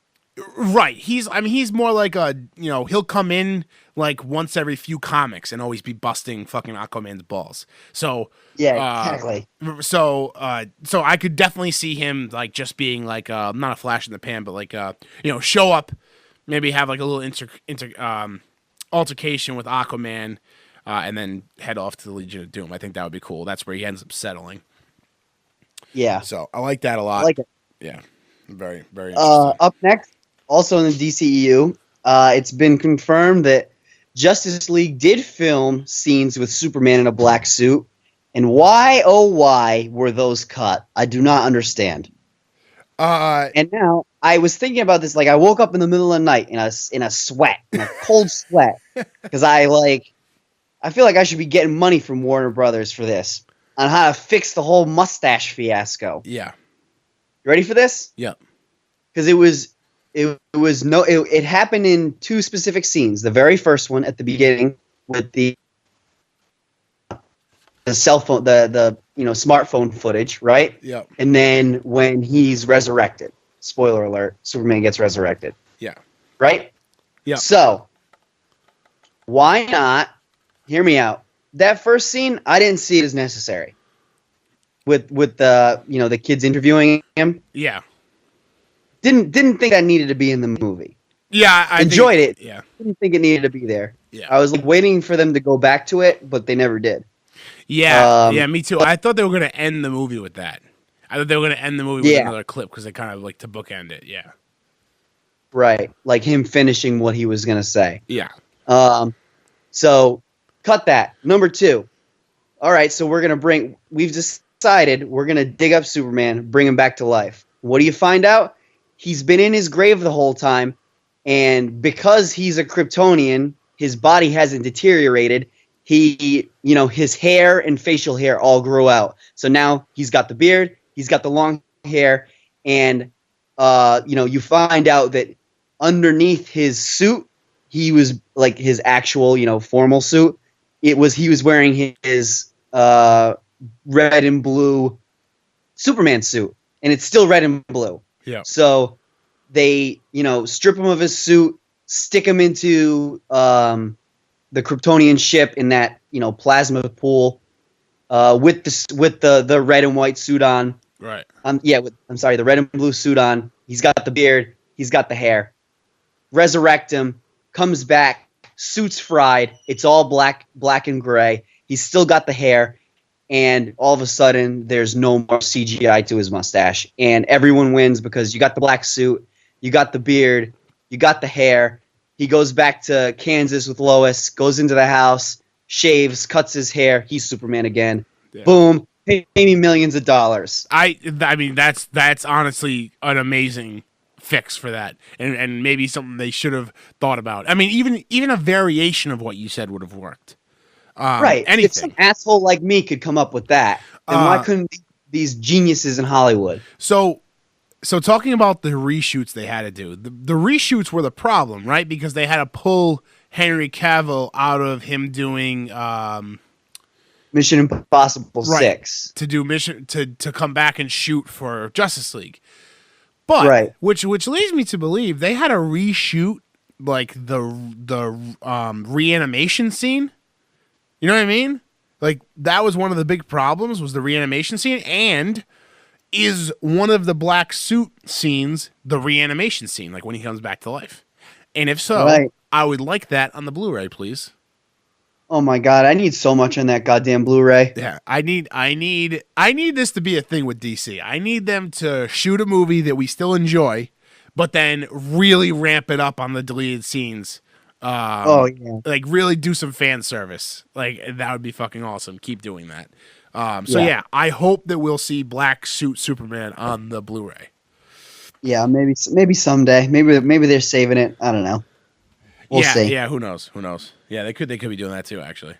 Right. He's more like he'll come in like once every few comics and always be busting fucking Aquaman's balls. So exactly. So I could definitely see him like just being like not a flash in the pan, but like show up, maybe have like a little altercation with Aquaman, and then head off to the Legion of Doom. I think that would be cool. That's where he ends up settling. Yeah. So I like that a lot. I like it. Yeah. Very, very interesting. Up next, also in the DCEU, it's been confirmed that Justice League did film scenes with Superman in a black suit. And why, oh why, were those cut? I do not understand. And now, I was thinking about this, like I woke up in the middle of the night in a sweat, in a cold sweat, because I feel like I should be getting money from Warner Brothers for this, on how to fix the whole mustache fiasco. Yeah. You ready for this? Yeah. Because it happened in two specific scenes. The very first one at the beginning with the cell phone, the smartphone footage, right? Yeah. And then when he's resurrected. Spoiler alert, Superman gets resurrected. Yeah. Right? Yeah. So, why not, hear me out, that first scene, I didn't see it as necessary. With the kids interviewing him. Yeah. Didn't think that needed to be in the movie. Yeah, I enjoyed it. Yeah. Didn't think it needed to be there. Yeah. I was waiting for them to go back to it, but they never did. Yeah, me too. I thought they were going to end the movie with that. I thought they were going to end the movie with another clip because they kind of like to bookend it. Yeah. Right. Like him finishing what he was going to say. Yeah. So cut that. Number 2. All right. So we've decided we're going to dig up Superman, bring him back to life. What do you find out? He's been in his grave the whole time. And because he's a Kryptonian, his body hasn't deteriorated. His hair and facial hair all grew out. So now he's got the beard, he's got the long hair, and you find out that underneath his suit, he was like his actual, formal suit. He was wearing his red and blue Superman suit, and it's still red and blue. Yeah. So they, strip him of his suit, stick him into the Kryptonian ship in that plasma pool with the red and white suit on. Right. The red and blue suit on. He's got the beard. He's got the hair. Resurrect him. Comes back. Suit's fried. It's all black and gray. He's still got the hair. And all of a sudden, there's no more CGI to his mustache. And everyone wins because you got the black suit. You got the beard. You got the hair. He goes back to Kansas with Lois, goes into the house, shaves, cuts his hair. He's Superman again. Yeah. Boom. Pay me millions of dollars. I mean, that's honestly an amazing fix for that. And maybe something they should have thought about. I mean, even a variation of what you said would have worked. Right. Anything. If some asshole like me could come up with that, then why couldn't these geniuses in Hollywood? So talking about the reshoots they had to do, the reshoots were the problem, right? Because they had to pull Henry Cavill out of him doing Mission Impossible 6 to do to come back and shoot for Justice League. But which leads me to believe they had to reshoot like the reanimation scene. You know what I mean? Like, that was one of the big problems, was the reanimation scene, and is one of the black suit scenes the reanimation scene, like when he comes back to life? And if so, Right. I would like that on the Blu-ray, please. Oh my god, I need so much on that goddamn Blu-ray. Yeah, I need this to be a thing with DC. I need them to shoot a movie that we still enjoy, but then really ramp it up on the deleted scenes. Oh yeah. Like really do some fan service. Like that would be fucking awesome. Keep doing that. I hope that we'll see Black Suit Superman on the Blu-ray. Yeah, maybe someday. Maybe they're saving it. I don't know. We'll see. Yeah, who knows? Yeah, they could be doing that too, actually.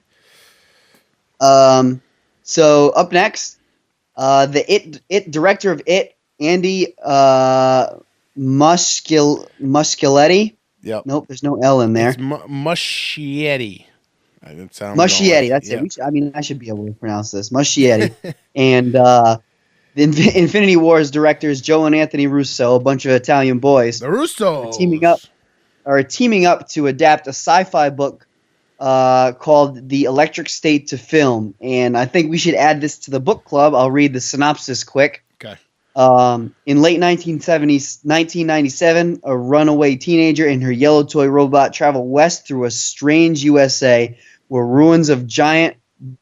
So up next, the director of It, Andy Muschietti. Yep. Nope, there's no L in there. It's Muschietti. Muschietti, that's it. I should be able to pronounce this. Muschietti. And the Infinity Wars directors Joe and Anthony Russo, a bunch of Italian boys, The Russos are teaming up to adapt a sci-fi book called The Electric State to film. And I think we should add this to the book club. I'll read the synopsis quick. Okay. In late 1997, a runaway teenager and her yellow toy robot travel west through a strange USA where ruins of gigantic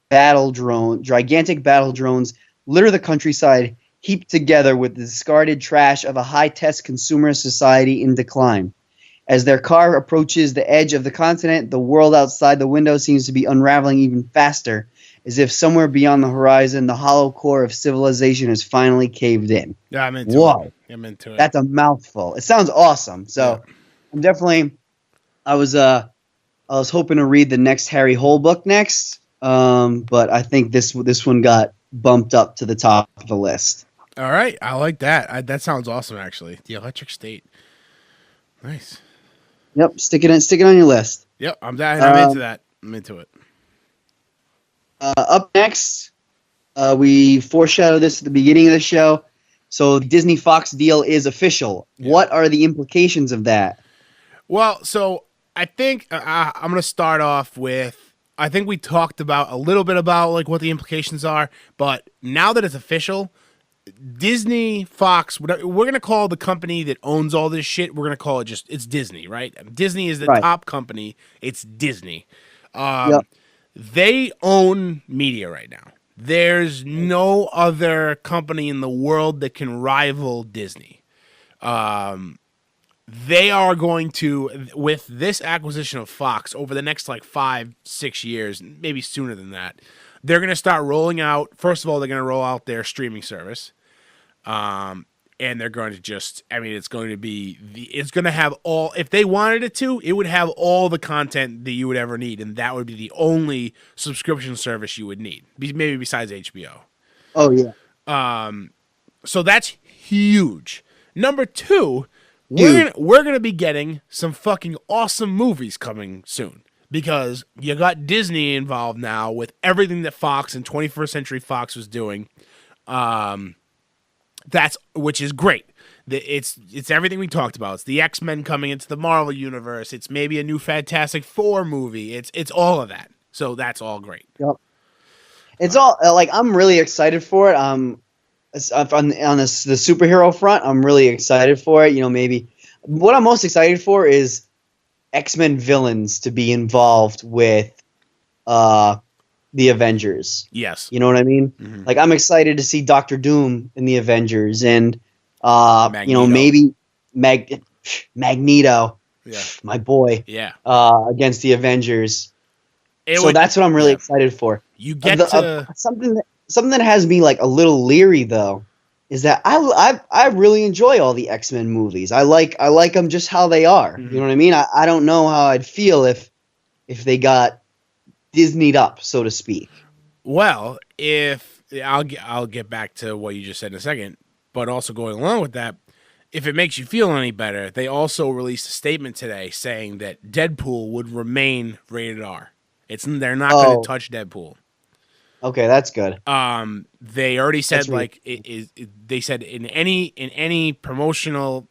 battle drones litter the countryside, heaped together with the discarded trash of a high-tech consumer society in decline. As their car approaches the edge of the continent, the world outside the window seems to be unraveling even faster, as if somewhere beyond the horizon, the hollow core of civilization has finally caved in. Yeah, I'm into Whoa. it. I'm into it. That's a mouthful. It sounds awesome. So I'm definitely I was hoping to read the next Harry Hole book next. But I think this one got bumped up to the top of the list. All right, I like that. That sounds awesome, actually. The Electric State. Nice. Yep, stick it on your list. Yep, I'm into that. I'm into it. Up next, we foreshadowed this at the beginning of the show. So the Disney Fox deal is official. Yeah. What are the implications of that? Well, so I think I'm going to start off with, I think we talked about a little bit about like what the implications are, but now that it's official, Disney Fox, we're going to call the company that owns all this shit, we're going to call it it's Disney, right? Disney is the top company. It's Disney. They own media right now. There's no other company in the world that can rival Disney. They are going to, with this acquisition of Fox over the next like 5-6 years, maybe sooner than that, they're going to start rolling out. First of all, they're going to roll out their streaming service. And they're going to it's going to have all, if they wanted it to, it would have all the content that you would ever need. And that would be the only subscription service you would need, maybe besides HBO. Oh, yeah. So that's huge. Number two, we're going to be getting some fucking awesome movies coming soon. Because you got Disney involved now with everything that Fox and 21st Century Fox was doing. Which is great. It's everything we talked about. It's the XMen coming into the Marvel universe. It's maybe a new Fantastic Four movie. It's all of that. So that's all great. Yep. It's all like I'm really excited for it. On the superhero front, I'm really excited for it. You know, maybe what I'm most excited for is X-Men villains to be involved with the Avengers. Yes. You know what I mean? Mm-hmm. Like, I'm excited to see Doctor Doom in the Avengers and, maybe Magneto, my boy, against the Avengers. That's what I'm really excited for. You get something that has me, like, a little leery, though, is that I really enjoy all the X-Men movies. I like them just how they are. Mm-hmm. You know what I mean? I don't know how I'd feel if they got Disneyed up, so to speak. Well, if I'll get back to what you just said in a second, but also going along with that, if it makes you feel any better, they also released a statement today saying that Deadpool would remain rated R. They're not going to touch Deadpool. Okay, that's good. They already said they said in any promotional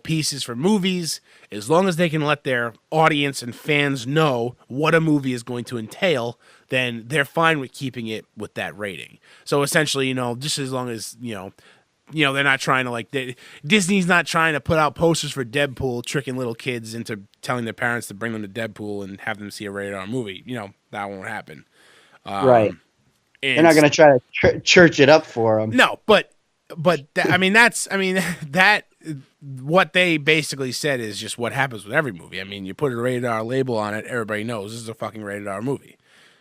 pieces for movies, as long as they can let their audience and fans know what a movie is going to entail, then they're fine with keeping it with that rating. So essentially, just as long as, they're not trying to Disney's not trying to put out posters for Deadpool, tricking little kids into telling their parents to bring them to Deadpool and have them see a rated R movie. That won't happen. Right. They're not going to try to church it up for them. No, but that what they basically said is just what happens with every movie. I mean, you put a rated R label on it, everybody knows this is a fucking rated R movie.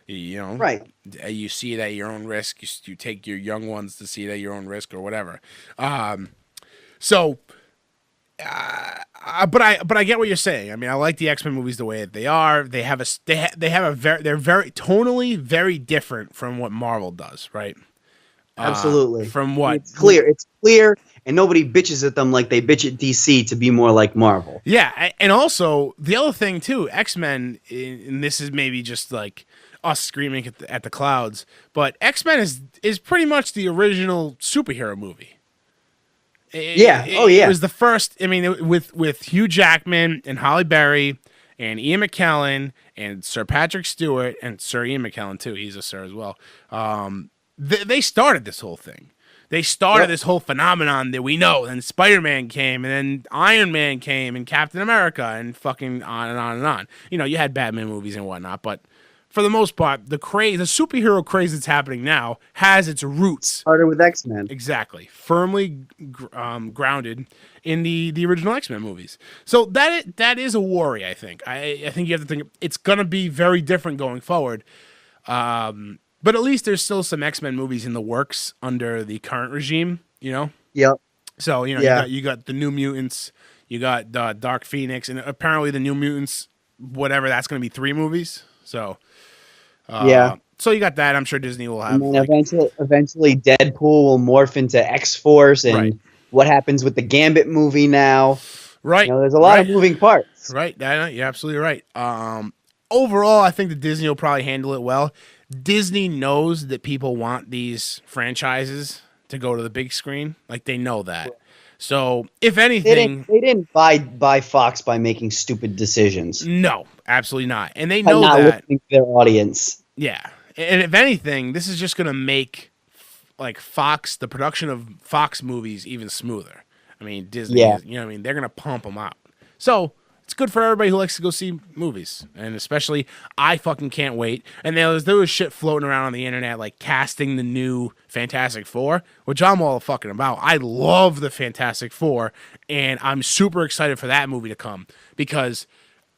Right? You see it at your own risk. You take your young ones to see it at your own risk or whatever. But I get what you're saying. I mean, I like the XMen movies the way that they are. They're very tonally very different from what Marvel does, right? Absolutely. From what? It's clear, and nobody bitches at them like they bitch at DC to be more like Marvel. Yeah, and also the other thing too, X-Men, and this is maybe just like us screaming at the clouds, but X-Men is pretty much the original superhero movie. It was the first. I mean, with Hugh Jackman and Halle Berry and Ian McKellen and Sir Patrick Stewart and Sir Ian McKellen too. He's a sir as well. They started this whole thing. They started this whole phenomenon that we know. Then Spider-Man came, and then Iron Man came, and Captain America, and fucking on and on and on. You had Batman movies and whatnot, but for the most part, the superhero craze that's happening now has its roots. Started with X-Men. Exactly. Firmly grounded in the original X-Men movies. So that is a worry, I think. I think you have to think it's going to be very different going forward. But at least there's still some X-Men movies in the works under the current regime, Yep. So, you got the New Mutants, you got Dark Phoenix, and apparently the New Mutants, whatever, that's going to be 3 movies. So, so you got that. I'm sure Disney will have. And then eventually Deadpool will morph into X-Force, and what happens with the Gambit movie now. Right. There's a lot of moving parts. Right. You're absolutely right. Overall, I think that Disney will probably handle it well. Disney knows that people want these franchises to go to the big screen. Like, they know that. So, if anything... They didn't buy Fox by making stupid decisions. No, absolutely not. And they know not that... listening to their audience. Yeah. And if anything, this is just going to make, Fox, the production of Fox movies even smoother. I mean, Disney, they're going to pump them out. So... it's good for everybody who likes to go see movies, and especially I fucking can't wait. And there was shit floating around on the internet like casting the new Fantastic Four, which I'm all fucking about. I love the Fantastic Four, and I'm super excited for that movie to come because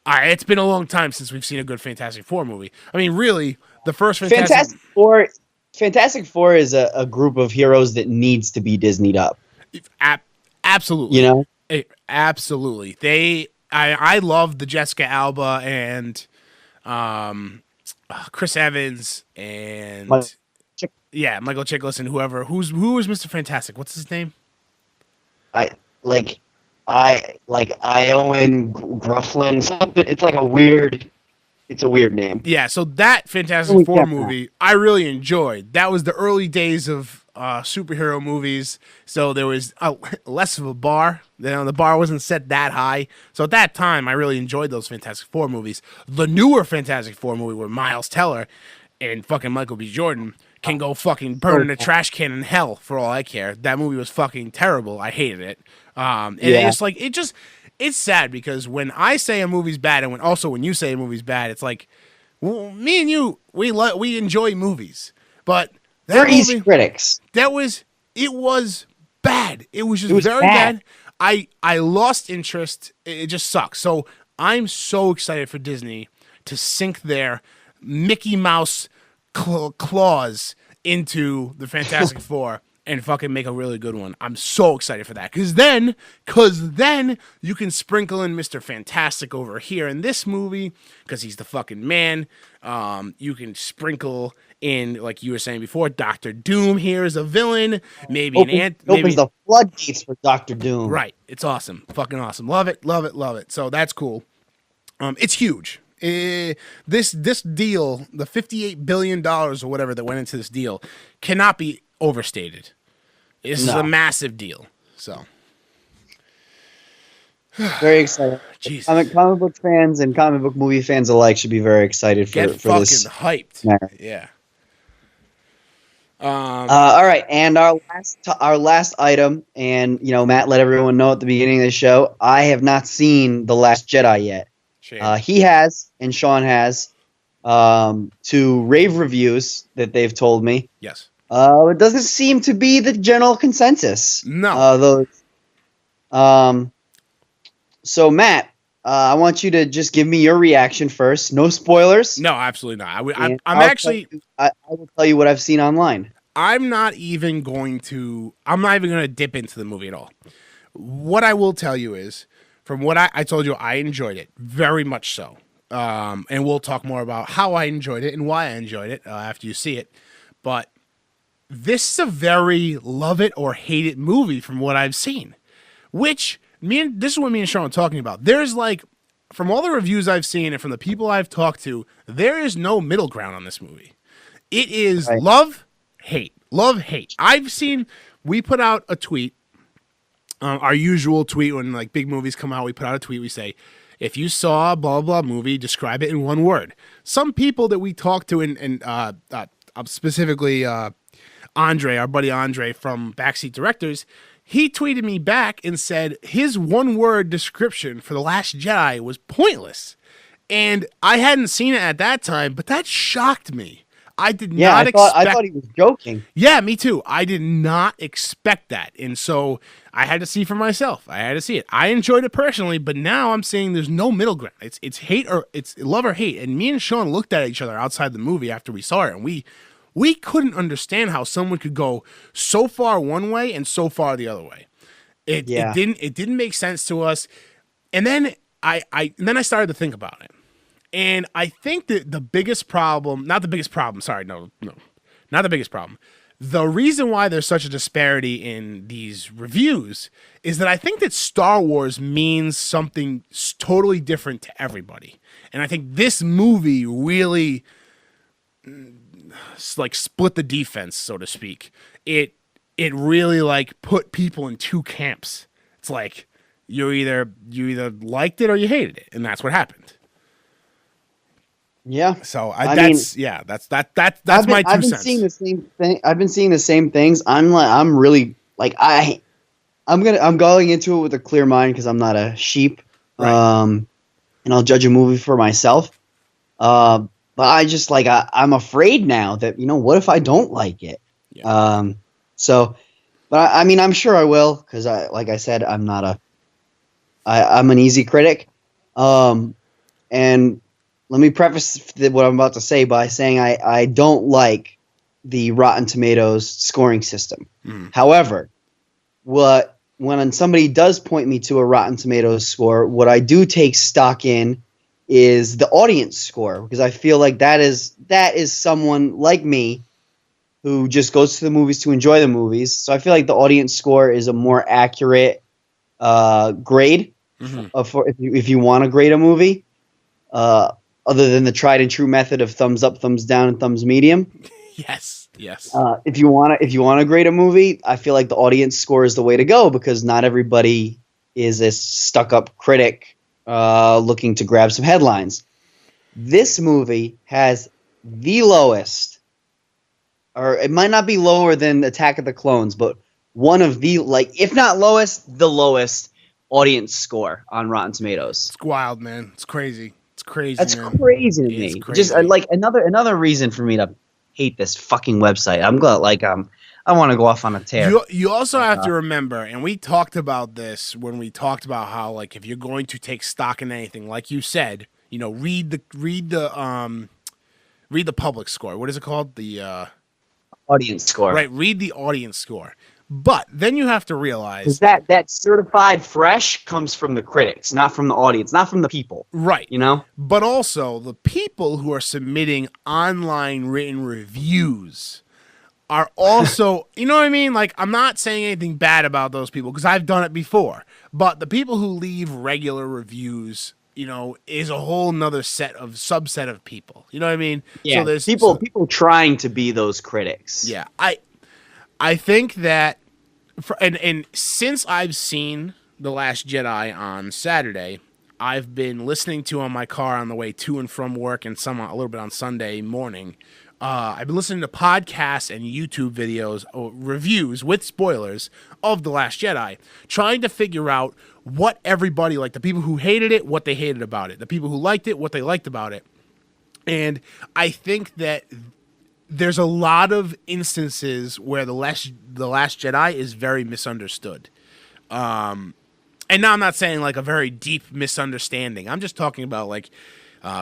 it's been a long time since we've seen a good Fantastic Four movie. I mean, really, the first Fantastic Four is a group of heroes that needs to be Disneyed up. Absolutely, absolutely. I love the Jessica Alba and Chris Evans and Michael Chiklis and who was Mr. Fantastic. What's his name? Iowan Grufflin. Something. It's a weird name. Yeah. So that Fantastic Four movie, I really enjoyed. That was the early days of superhero movies, so there was less of a bar. The bar wasn't set that high. So at that time, I really enjoyed those Fantastic Four movies. The newer Fantastic Four movie with Miles Teller and fucking Michael B. Jordan can go fucking burn in a trash can in hell for all I care. That movie was fucking terrible. I hated it. It's sad because when I say a movie's bad, and when you say a movie's bad, it's like, well, me and you, we enjoy movies, but they're easy critics. It was bad. It was very bad. I lost interest. It just sucks. So I'm so excited for Disney to sink their Mickey Mouse claws into the Fantastic Four and fucking make a really good one. I'm so excited for that. Because then you can sprinkle in Mr. Fantastic over here in this movie because he's the fucking man. You can sprinkle in, like you were saying before, Doctor Doom here is a villain. Maybe opens the floodgates for Doctor Doom. Right. It's awesome. Fucking awesome. Love it. Love it. Love it. So that's cool. It's huge. This deal, the $58 billion or whatever that went into this deal, cannot be overstated. This is a massive deal. So Very excited. Jeez. Comic book fans and comic book movie fans alike should be very excited Get for fucking this. hyped. Marriage. Yeah. All right, and our last item, and Matt let everyone know at the beginning of the show, I have not seen The Last Jedi yet. Shame. He has, and Sean has, to rave reviews that they've told me. Yes. It doesn't seem to be the general consensus. No. So Matt, I want you to just give me your reaction first. No spoilers. No, absolutely not. I will tell you what I've seen online. I'm not even going to dip into the movie at all. What I will tell you is, from what I told you, I enjoyed it very much so. And we'll talk more about how I enjoyed it and why I enjoyed it after you see it. But this is a very love it or hate it movie from what I've seen. This is what me and Sean are talking about. There's from all the reviews I've seen and from the people I've talked to, there is no middle ground on this movie. It is right. Love, hate. We put out a tweet, our usual tweet when big movies come out, we put out a tweet, we say, if you saw a blah, blah movie, describe it in one word. Some people that we talked to, and specifically Andre, our buddy Andre from Backseat Directors, he tweeted me back and said his one-word description for The Last Jedi was pointless. And I hadn't seen it at that time, but that shocked me. I thought he was joking. Yeah, me too. I did not expect that. And so I had to see for myself. I had to see it. I enjoyed it personally, but now I'm saying there's no middle ground. It's hate or it's love or hate. And me and Sean looked at each other outside the movie after we saw it, and we couldn't understand how someone could go so far one way and so far the other way. It didn't make sense to us. And then I started to think about it. And I think that the biggest problem, not the biggest problem. The reason why there's such a disparity in these reviews is that I think that Star Wars means something totally different to everybody. And I think this movie really split the defense, so to speak. It really put people in two camps. It's you either liked it or you hated it, and that's what happened. Yeah. So that's my 2 cents. Seeing the same thing. I've been seeing the same things. I'm going into it with a clear mind because I'm not a sheep. Right. And I'll judge a movie for myself. But I just I'm afraid now that what if I don't like it? Yeah. But I'm sure I will because like I said, I'm an easy critic. And let me preface what I'm about to say by saying I don't like the Rotten Tomatoes scoring system. However, when somebody does point me to a Rotten Tomatoes score, what I do take stock in is the audience score, because I feel like that is someone like me who just goes to the movies to enjoy the movies. So I feel like the audience score is a more accurate grade for if you want to grade a movie. Other than the tried and true method of thumbs up, thumbs down, and thumbs medium. Yes. If you want to grade a movie, I feel like the audience score is the way to go because not everybody is a stuck-up critic looking to grab some headlines. This movie has the lowest, or it might not be lower than Attack of the Clones, but one of the if not lowest, the lowest audience score on Rotten Tomatoes. It's wild, man. It's crazy. That's man. crazy to me. Crazy. Just another reason for me to hate this fucking website. I'm glad, I want to go off on a tear. You also have to remember, and we talked about this when we talked about how if you're going to take stock in anything, like you said, read the public score. What is it called? The audience score. Right. Read the audience score. But then you have to realize that certified fresh comes from the critics, not from the audience, not from the people. Right. But also the people who are submitting online written reviews are also, you know what I mean? I'm not saying anything bad about those people because I've done it before. But the people who leave regular reviews, is a whole nother subset of people. You know what I mean? Yeah. So there's people trying to be those critics. Yeah. I think that, and since I've seen The Last Jedi on Saturday. I've been listening to on my car on the way to and from work, and some a little bit on Sunday morning. I've been listening to podcasts and YouTube videos or reviews with spoilers of The Last Jedi, trying to figure out what everybody, like the people who hated it, what they hated about it, the people who liked it, what they liked about it. And I think that there's a lot of instances where The Last Jedi is very misunderstood. And now I'm not saying like a very deep misunderstanding. I'm just talking about like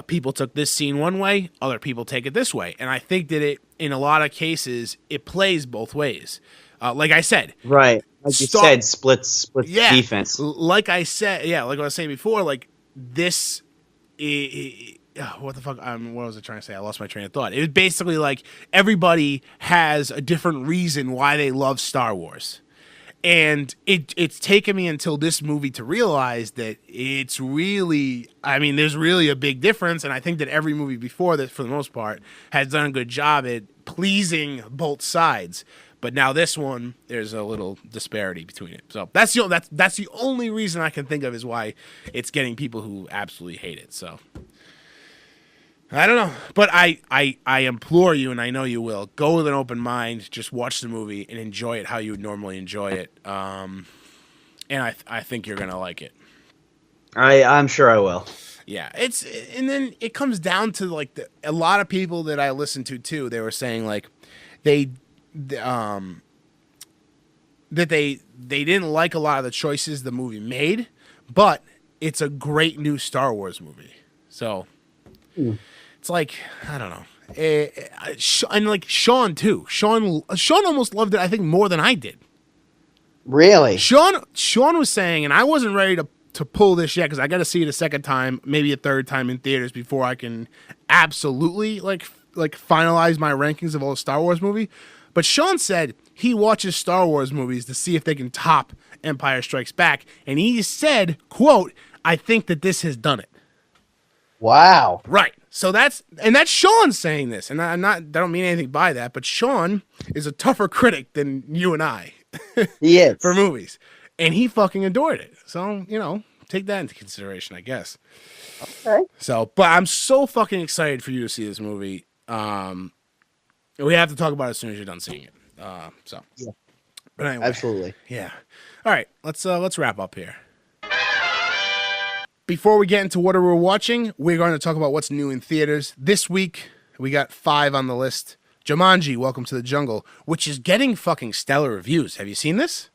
people took this scene one way, other people take it this way. And I think that it, in a lot of cases, it plays both ways. Like I said. Right. Like you said, splits defense. Like I said, like I was saying before, like this, what the fuck? What was I trying to say? I lost my train of thought. It was basically like everybody has a different reason why they love Star Wars. And it's taken me until this movie to realize that it's really, I mean, there's really a big difference. And I think that every movie before this, for the most part, has done a good job at pleasing both sides. But now this one, there's a little disparity between it. So that's the only reason I can think of is why it's getting people who absolutely hate it. So I don't know, but I implore you, and I know you will, go with an open mind, just watch the movie and enjoy it how you would normally enjoy it. And I think you're gonna like it. I'm sure I will. Yeah, and then it comes down to like a lot of people that I listened to too. They were saying like that they didn't like a lot of the choices the movie made, but it's a great new Star Wars movie. So. It's like, I don't know. And like Sean, too. Sean almost loved it, I think, more than I did. Really? Sean was saying, and I wasn't ready to pull this yet because I got to see it a second time, maybe a third time in theaters before I can absolutely like finalize my rankings of all the Star Wars movie. But Sean said he watches Star Wars movies to see if they can top Empire Strikes Back. And he said, quote, "I think that this has done it." Wow. Right. So that's Sean saying this, and I don't mean anything by that, but Sean is a tougher critic than you and I. He is. For movies, and he fucking adored it. So take that into consideration, I guess. Okay. So, but I'm so fucking excited for you to see this movie. We have to talk about it as soon as you're done seeing it. Yeah. But anyway, absolutely. Yeah. All right. Let's wrap up here. Before we get into what we're watching, we're going to talk about what's new in theaters. This week, we got 5 on the list. Jumanji, Welcome to the Jungle, which is getting fucking stellar reviews. Have you seen this?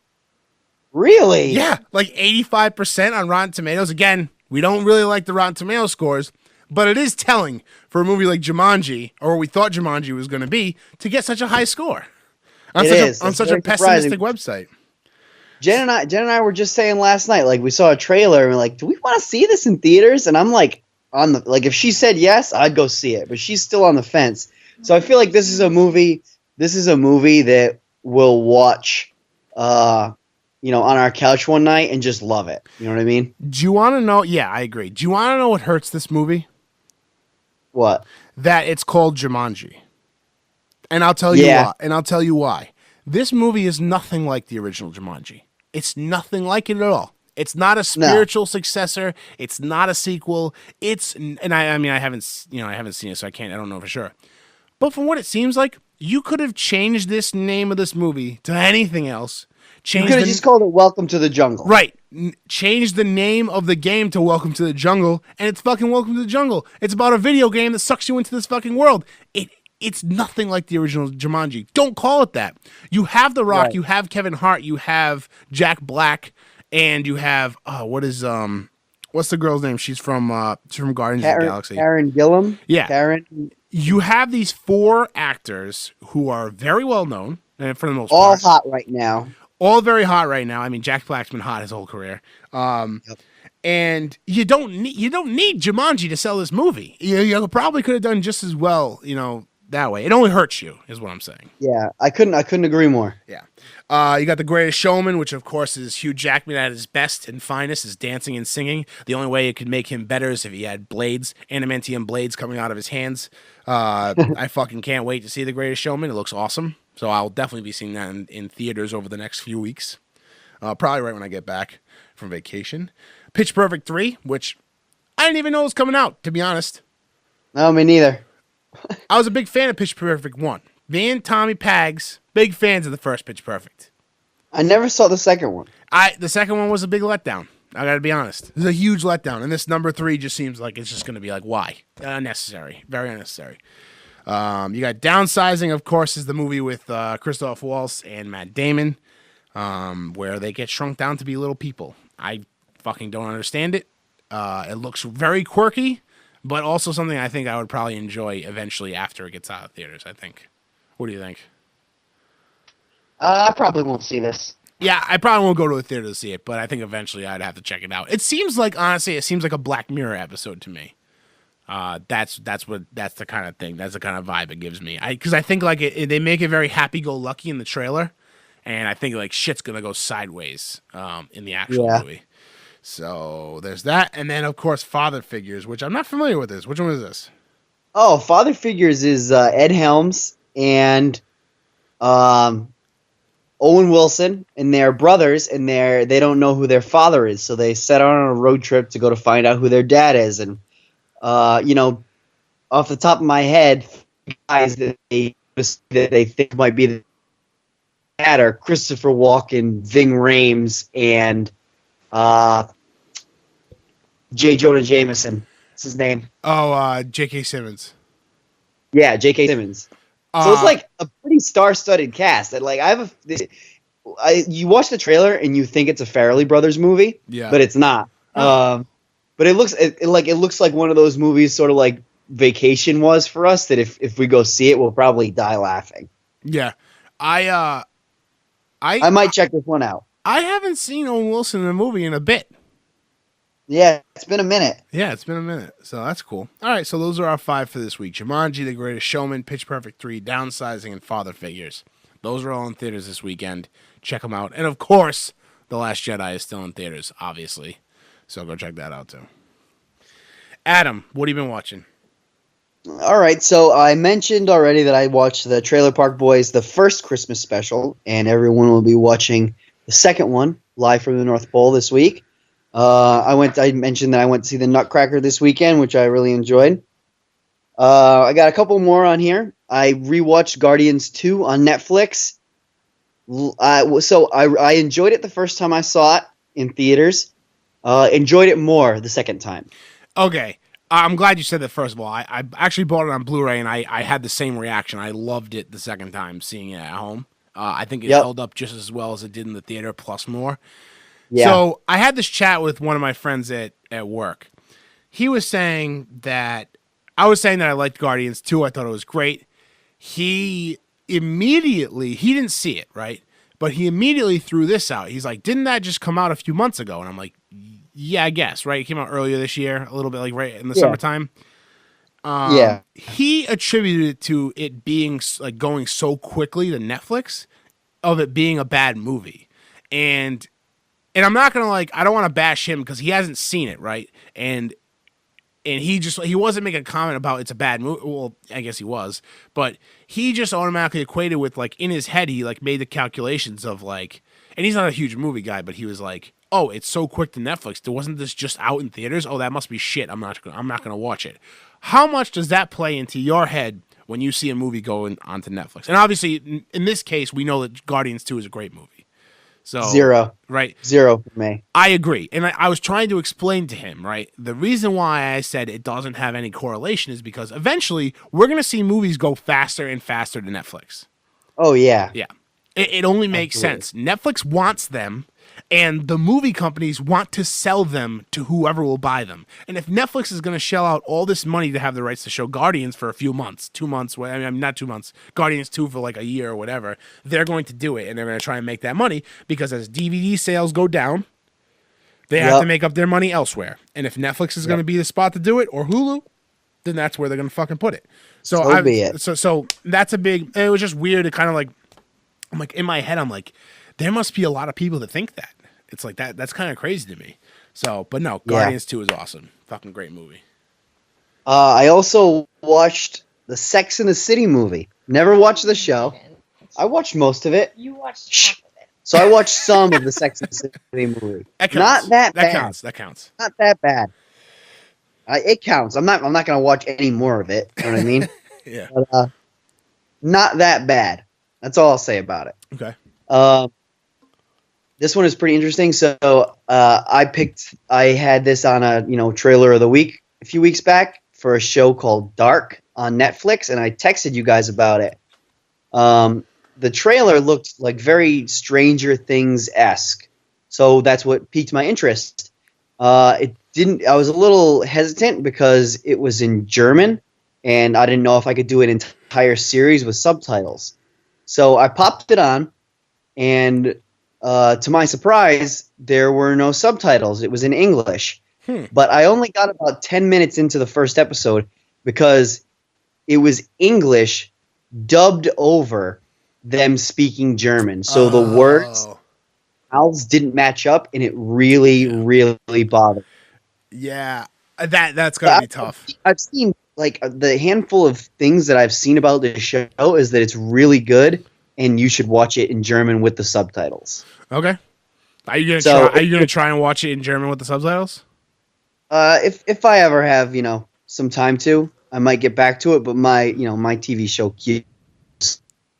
Really? Yeah, like 85% on Rotten Tomatoes. Again, we don't really like the Rotten Tomatoes scores, but it is telling for a movie like Jumanji, or what we thought Jumanji was going to be, to get such a high score on such a pessimistic website. Jen and I were just saying last night, like we saw a trailer and we're like, do we want to see this in theaters? And I'm like, if she said yes, I'd go see it, but she's still on the fence. So I feel like this is a movie that we'll watch, on our couch one night and just love it. You know what I mean? Do you want to know? Yeah, I agree. Do you want to know what hurts this movie? What? That it's called Jumanji. And I'll tell you why. This movie is nothing like the original Jumanji. It's nothing like it at all. It's not a spiritual successor. It's not a sequel. I haven't seen it, so I don't know for sure. But from what it seems like, you could have changed this name of this movie to anything else. You could have just called it Welcome to the Jungle. Right. Change the name of the game to Welcome to the Jungle, and it's fucking Welcome to the Jungle. It's about a video game that sucks you into this fucking world. It's nothing like the original Jumanji. Don't call it that. You have The Rock, you have Kevin Hart, you have Jack Black, and you have what's the girl's name? She's from Guardians of the Galaxy. Karen Gillan. Yeah. Karen. You have these 4 actors who are very well known, and for the most part, all hot right now. All very hot right now. I mean, Jack Black's been hot his whole career. And you don't need Jumanji to sell this movie. You probably could have done just as well, that way. It only hurts you, is what I'm saying. Yeah, I couldn't agree more. Yeah. You got The Greatest Showman, which of course is Hugh Jackman at his best and finest, is dancing and singing. The only way it could make him better is if he had blades, adamantium blades coming out of his hands. I fucking can't wait to see The Greatest Showman. It looks awesome. So I'll definitely be seeing that in theaters over the next few weeks. probably right when I get back from vacation. Pitch Perfect 3, which I didn't even know was coming out, to be honest. No, me neither. I was a big fan of Pitch Perfect 1. Me and Tommy Pags, big fans of the first Pitch Perfect. I never saw the second one. The second one was a big letdown. I got to be honest. It was a huge letdown. And this number 3 just seems like it's just going to be like, why? Unnecessary. Very unnecessary. You got Downsizing, of course, is the movie with Christoph Waltz and Matt Damon, where they get shrunk down to be little people. I fucking don't understand it. It looks very quirky, but also something I think I would probably enjoy eventually after it gets out of theaters, I think. What do you think? I probably won't see this. Yeah, I probably won't go to a theater to see it, but I think eventually I'd have to check it out. It seems like, honestly, a Black Mirror episode to me. That's the kind of thing. That's the kind of vibe it gives me. Because I think like they make it very happy-go-lucky in the trailer, and I think like shit's gonna go sideways in the actual movie. So there's that, and then of course Father Figures, which I'm not familiar with. Which one is this? Oh, Father Figures is Ed Helms and Owen Wilson, and they're brothers, and they don't know who their father is, so they set out on a road trip to go to find out who their dad is. And off the top of my head, guys that they think might be the dad are Christopher Walken, Ving Rhames, and J. Jonah Jameson. What's his name? Oh, J.K. Simmons. Yeah, J.K. Simmons. So it's like a pretty star-studded cast. And like you watch the trailer and you think it's a Farrelly Brothers movie, but it's not. But it looks like one of those movies, sort of like Vacation was for us. That if we go see it, we'll probably die laughing. Yeah, I might check this one out. I haven't seen Owen Wilson in a movie in a bit. Yeah, it's been a minute. Yeah, it's been a minute. So that's cool. All right, so those are our 5 for this week. Jumanji, The Greatest Showman, Pitch Perfect 3, Downsizing, and Father Figures. Those are all in theaters this weekend. Check them out. And, of course, The Last Jedi is still in theaters, obviously. So go check that out, too. Adam, what have you been watching? All right, so I mentioned already that I watched the Trailer Park Boys, the first Christmas special, and everyone will be watching the second one, live from the North Pole this week. I mentioned that I went to see the Nutcracker this weekend, which I really enjoyed. I got a couple more on here. I rewatched Guardians 2 on Netflix. So I enjoyed it the first time I saw it in theaters. Enjoyed it more the second time. Okay. I'm glad you said that, first of all. I actually bought it on Blu-ray, and I had the same reaction. I loved it the second time seeing it at home. I think it held up just as well as it did in the theater, plus more. Yeah. So I had this chat with one of my friends at work. He was saying that I was saying that I liked Guardians 2. I thought it was great. He didn't see it, right? But he immediately threw this out. He's like, didn't that just come out a few months ago? And I'm like, yeah, I guess, right? It came out earlier this year, a little bit like right in the summertime. He attributed it to it being like going so quickly to Netflix, of it being a bad movie. And I'm not going to I don't want to bash him because he hasn't seen it, right? And he wasn't making a comment about it's a bad movie. Well, I guess he was, but he just automatically equated with in his head, he made the calculations of and he's not a huge movie guy, but he was like, oh, it's so quick to Netflix. Wasn't this just out in theaters? Oh, that must be shit. I'm not going to watch it. How much does that play into your head when you see a movie going onto Netflix? And obviously, in this case, we know that Guardians 2 is a great movie. So 0. Right. 0 for me. I agree. And I was trying to explain to him, right, the reason why I said it doesn't have any correlation is because eventually we're going to see movies go faster and faster to Netflix. Oh, yeah. Yeah. It only makes sense. Netflix wants them, and the movie companies want to sell them to whoever will buy them. And if Netflix is going to shell out all this money to have the rights to show Guardians for a few months, 2 months, not 2 months, Guardians 2 for a year or whatever, they're going to do it, and they're going to try and make that money because as DVD sales go down, they have to make up their money elsewhere. And if Netflix is going to be the spot to do it, or Hulu, then that's where they're going to fucking put it. So that's a big, it was just weird to kind of I'm in my head, I'm like, there must be a lot of people that think that. It's like that. That's kind of crazy to me. So, but no, Guardians 2 is awesome. Fucking great movie. I also watched the Sex and the City movie. Never watched the show. I watched most of it. You watched half of it. So I watched some of the Sex and the City movie. That counts. Not that bad. That counts. Not that bad. It counts. I'm not gonna watch any more of it. You know what I mean? Yeah. But, not that bad. That's all I'll say about it. Okay. This one is pretty interesting. So I had this on a trailer of the week a few weeks back for a show called Dark on Netflix, and I texted you guys about it. The trailer looked like very Stranger Things-esque, so that's what piqued my interest. It didn't. I was a little hesitant because it was in German, and I didn't know if I could do an entire series with subtitles. So I popped it on, and to my surprise, there were no subtitles. It was in English. But I only got about 10 minutes into the first episode because it was English dubbed over them speaking German. So the words, mouths didn't match up, and it really, really bothered me. Yeah, that's going to be tough. I've seen, like, the handful of things that I've seen about this show is that it's really good, and you should watch it in German with the subtitles. Okay. Are you gonna try and watch it in German with the subtitles? If I ever have, some time to, I might get back to it, but my TV show keeps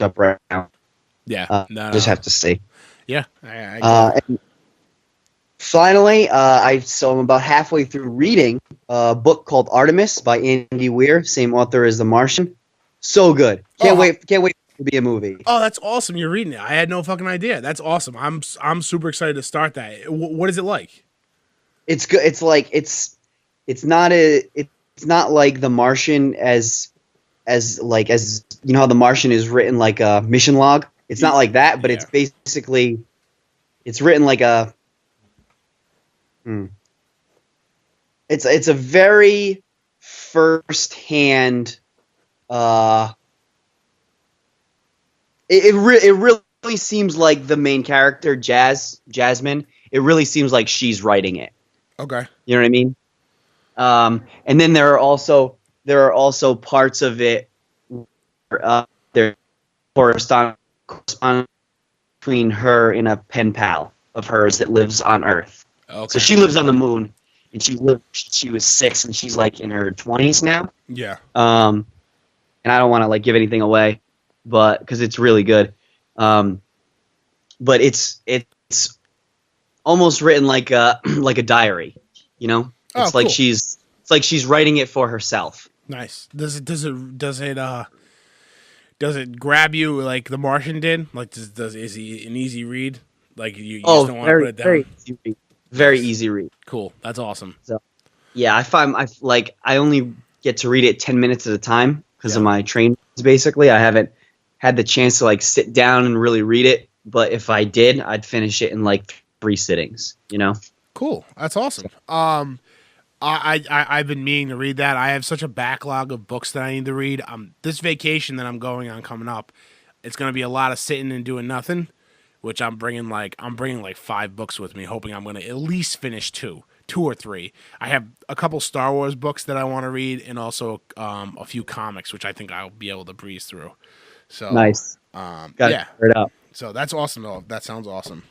up right now. Yeah. Just have to see. Yeah. And finally, I'm about halfway through reading a book called Artemis by Andy Weir, same author as The Martian. So good. Can't wait to be a movie. Oh, that's awesome. You're reading it. I had no fucking idea. That's awesome. I'm super excited to start that. What is it like? It's good. It's like it's not like The Martian as how The Martian is written like a mission log. It's not like that, but it's basically it's written like a. It's a very first-hand. It really seems like the main character, Jasmine. It really seems like she's writing it. Okay. You know what I mean? And then there are also parts of it where there correspond between her and a pen pal of hers that lives on Earth. Okay. So she lives on the moon, and she was 6, and she's like in her 20s now. Yeah. And I don't want to like give anything away, but because it's really good. But it's almost written like a diary, It's Oh, like cool. she's writing it for herself. Nice. Does it grab you like The Martian did? Like is he an easy read? Like you just don't want to put it down. Very easy read. Very easy read. Cool. That's awesome. So, yeah, I only get to read it 10 minutes at a time because of my training. Basically, I haven't had the chance to like sit down and really read it. But if I did, I'd finish it in like 3 sittings. Cool. That's awesome. I've been meaning to read that. I have such a backlog of books that I need to read. This vacation that I'm going on coming up, it's going to be a lot of sitting and doing nothing, which I'm bringing like 5 books with me, hoping I'm going to at least finish 2 or 3. I have a couple Star Wars books that I want to read, and also a few comics, which I think I'll be able to breeze through. So nice. Yeah. It up. So that's awesome. Though. That sounds awesome.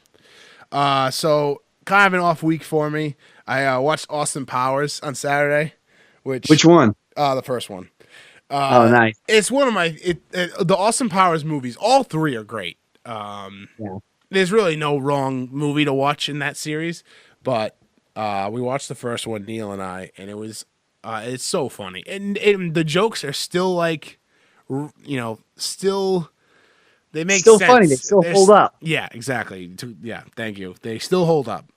So kind of an off week for me. I watched Austin Powers on Saturday. Which one? The first one. Oh, nice. It's one of the Austin Powers movies. All 3 are great. There's really no wrong movie to watch in that series, but we watched the first one, Neil and I, and it was it's so funny, and the jokes are still like, still they make still sense. Funny. They still hold up. Yeah, exactly. Yeah, thank you. They still hold up.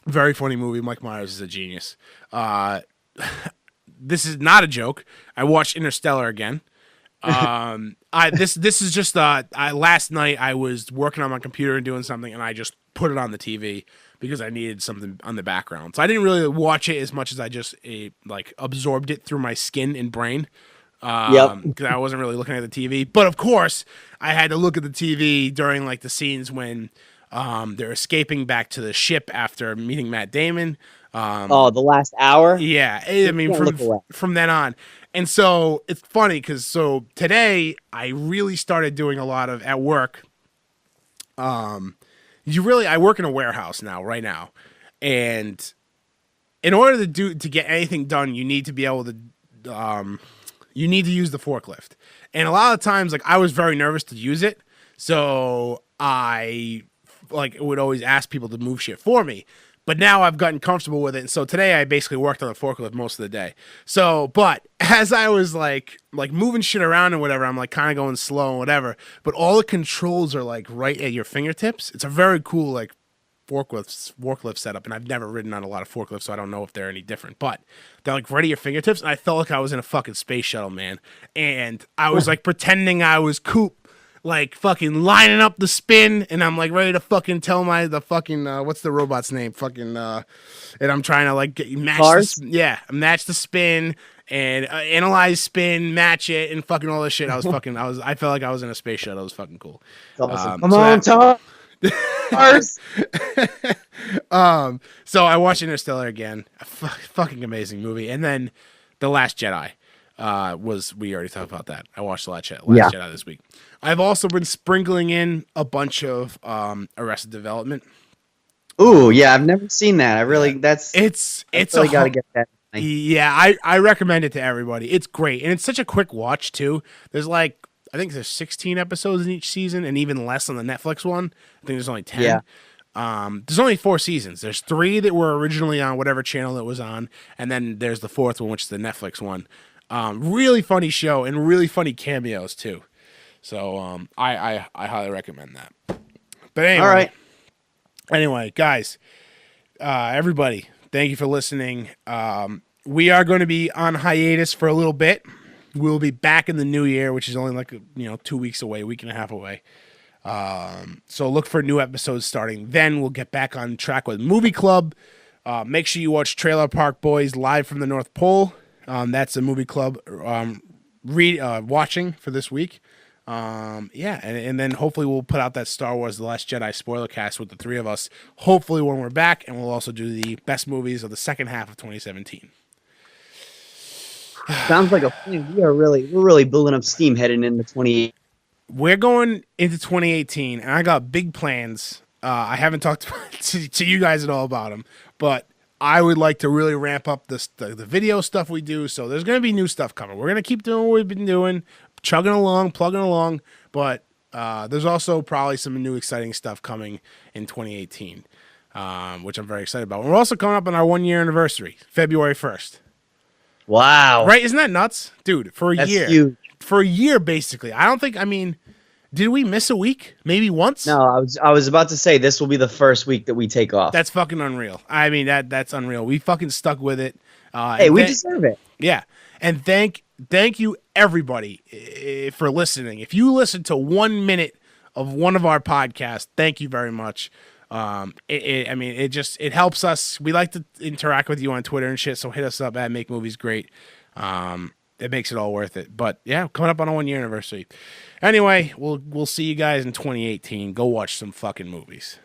Very funny movie. Mike Myers is a genius. This is not a joke. I watched Interstellar again. This is just last night I was working on my computer and doing something, and I just put it on the TV because I needed something on the background. So I didn't really watch it as much as I just absorbed it through my skin and brain. Because I wasn't really looking at the TV. But of course, I had to look at the TV during like the scenes when they're escaping back to the ship after meeting Matt Damon. The last hour? Yeah, I mean from then on. And so it's funny because today I really started doing a lot of at work. I work in a warehouse right now, and in order to get anything done, you need to be able to you need to use the forklift. And a lot of times, like, I was very nervous to use it, so I would always ask people to move shit for me. But now I've gotten comfortable with it, and so today I basically worked on the forklift most of the day. So, but as I was like moving shit around and whatever, I'm like kind of going slow and whatever. But all the controls are like right at your fingertips. It's a very cool like forklift setup, and I've never ridden on a lot of forklifts, so I don't know if they're any different. But they're like right at your fingertips, and I felt like I was in a fucking space shuttle, man. And I was like pretending I was Coop, like fucking lining up the spin, and I'm like ready to fucking tell the fucking what's the robot's name? Fucking and I'm trying to like match match the spin and analyze spin, match it, and fucking all this shit. I felt like I was in a space shuttle. It was fucking cool. Awesome. Come on, Tom. So I watched Interstellar again. Fucking amazing movie. And then The Last Jedi we already talked about that. I watched The Last Jedi this week. I've also been sprinkling in a bunch of Arrested Development. Ooh, yeah, I've never seen that. I really really got to get that. Yeah, I recommend it to everybody. It's great, and it's such a quick watch too. I think there's 16 episodes in each season, and even less on the Netflix one. I think there's only 10. Yeah. There's only 4 seasons. There's 3 that were originally on whatever channel it was on, and then there's the 4th one, which is the Netflix one. Really funny show and really funny cameos too. So I highly recommend that. But anyway, all right. Anyway, guys, everybody, thank you for listening. We are going to be on hiatus for a little bit. We'll be back in the new year, which is only like 2 weeks away, a week and a half away. So look for new episodes starting. Then we'll get back on track with Movie Club. Make sure you watch Trailer Park Boys Live from the North Pole. That's a movie club watching for this week. And then hopefully we'll put out that Star Wars The Last Jedi spoiler cast with the 3 of us, hopefully when we're back, and we'll also do the best movies of the second half of 2017. Sounds like a plan. We're really building up steam heading into 2018. We're going into 2018, and I got big plans. I haven't talked to you guys at all about them, but I would like to really ramp up the video stuff we do. So there's going to be new stuff coming. We're going to keep doing what we've been doing, plugging along, but there's also probably some new exciting stuff coming in 2018, which I'm very excited about. We're also coming up on our 1-year anniversary, February 1st. Wow. Right? Isn't that nuts? Dude, That's year. huge. For a year, basically. Did we miss a week? Maybe once? No, I was about to say this will be the first week that we take off. That's fucking unreal. I mean, that's unreal. We fucking stuck with it. Hey, we deserve it. Yeah. And thank you, everybody, for listening. If you listen to 1 minute of one of our podcasts, thank you very much. It helps us. We like to interact with you on Twitter and shit, so hit us up at Make Movies Great. It makes it all worth it. But yeah, coming up on a 1-year anniversary. Anyway, we'll see you guys in 2018. Go watch some fucking movies.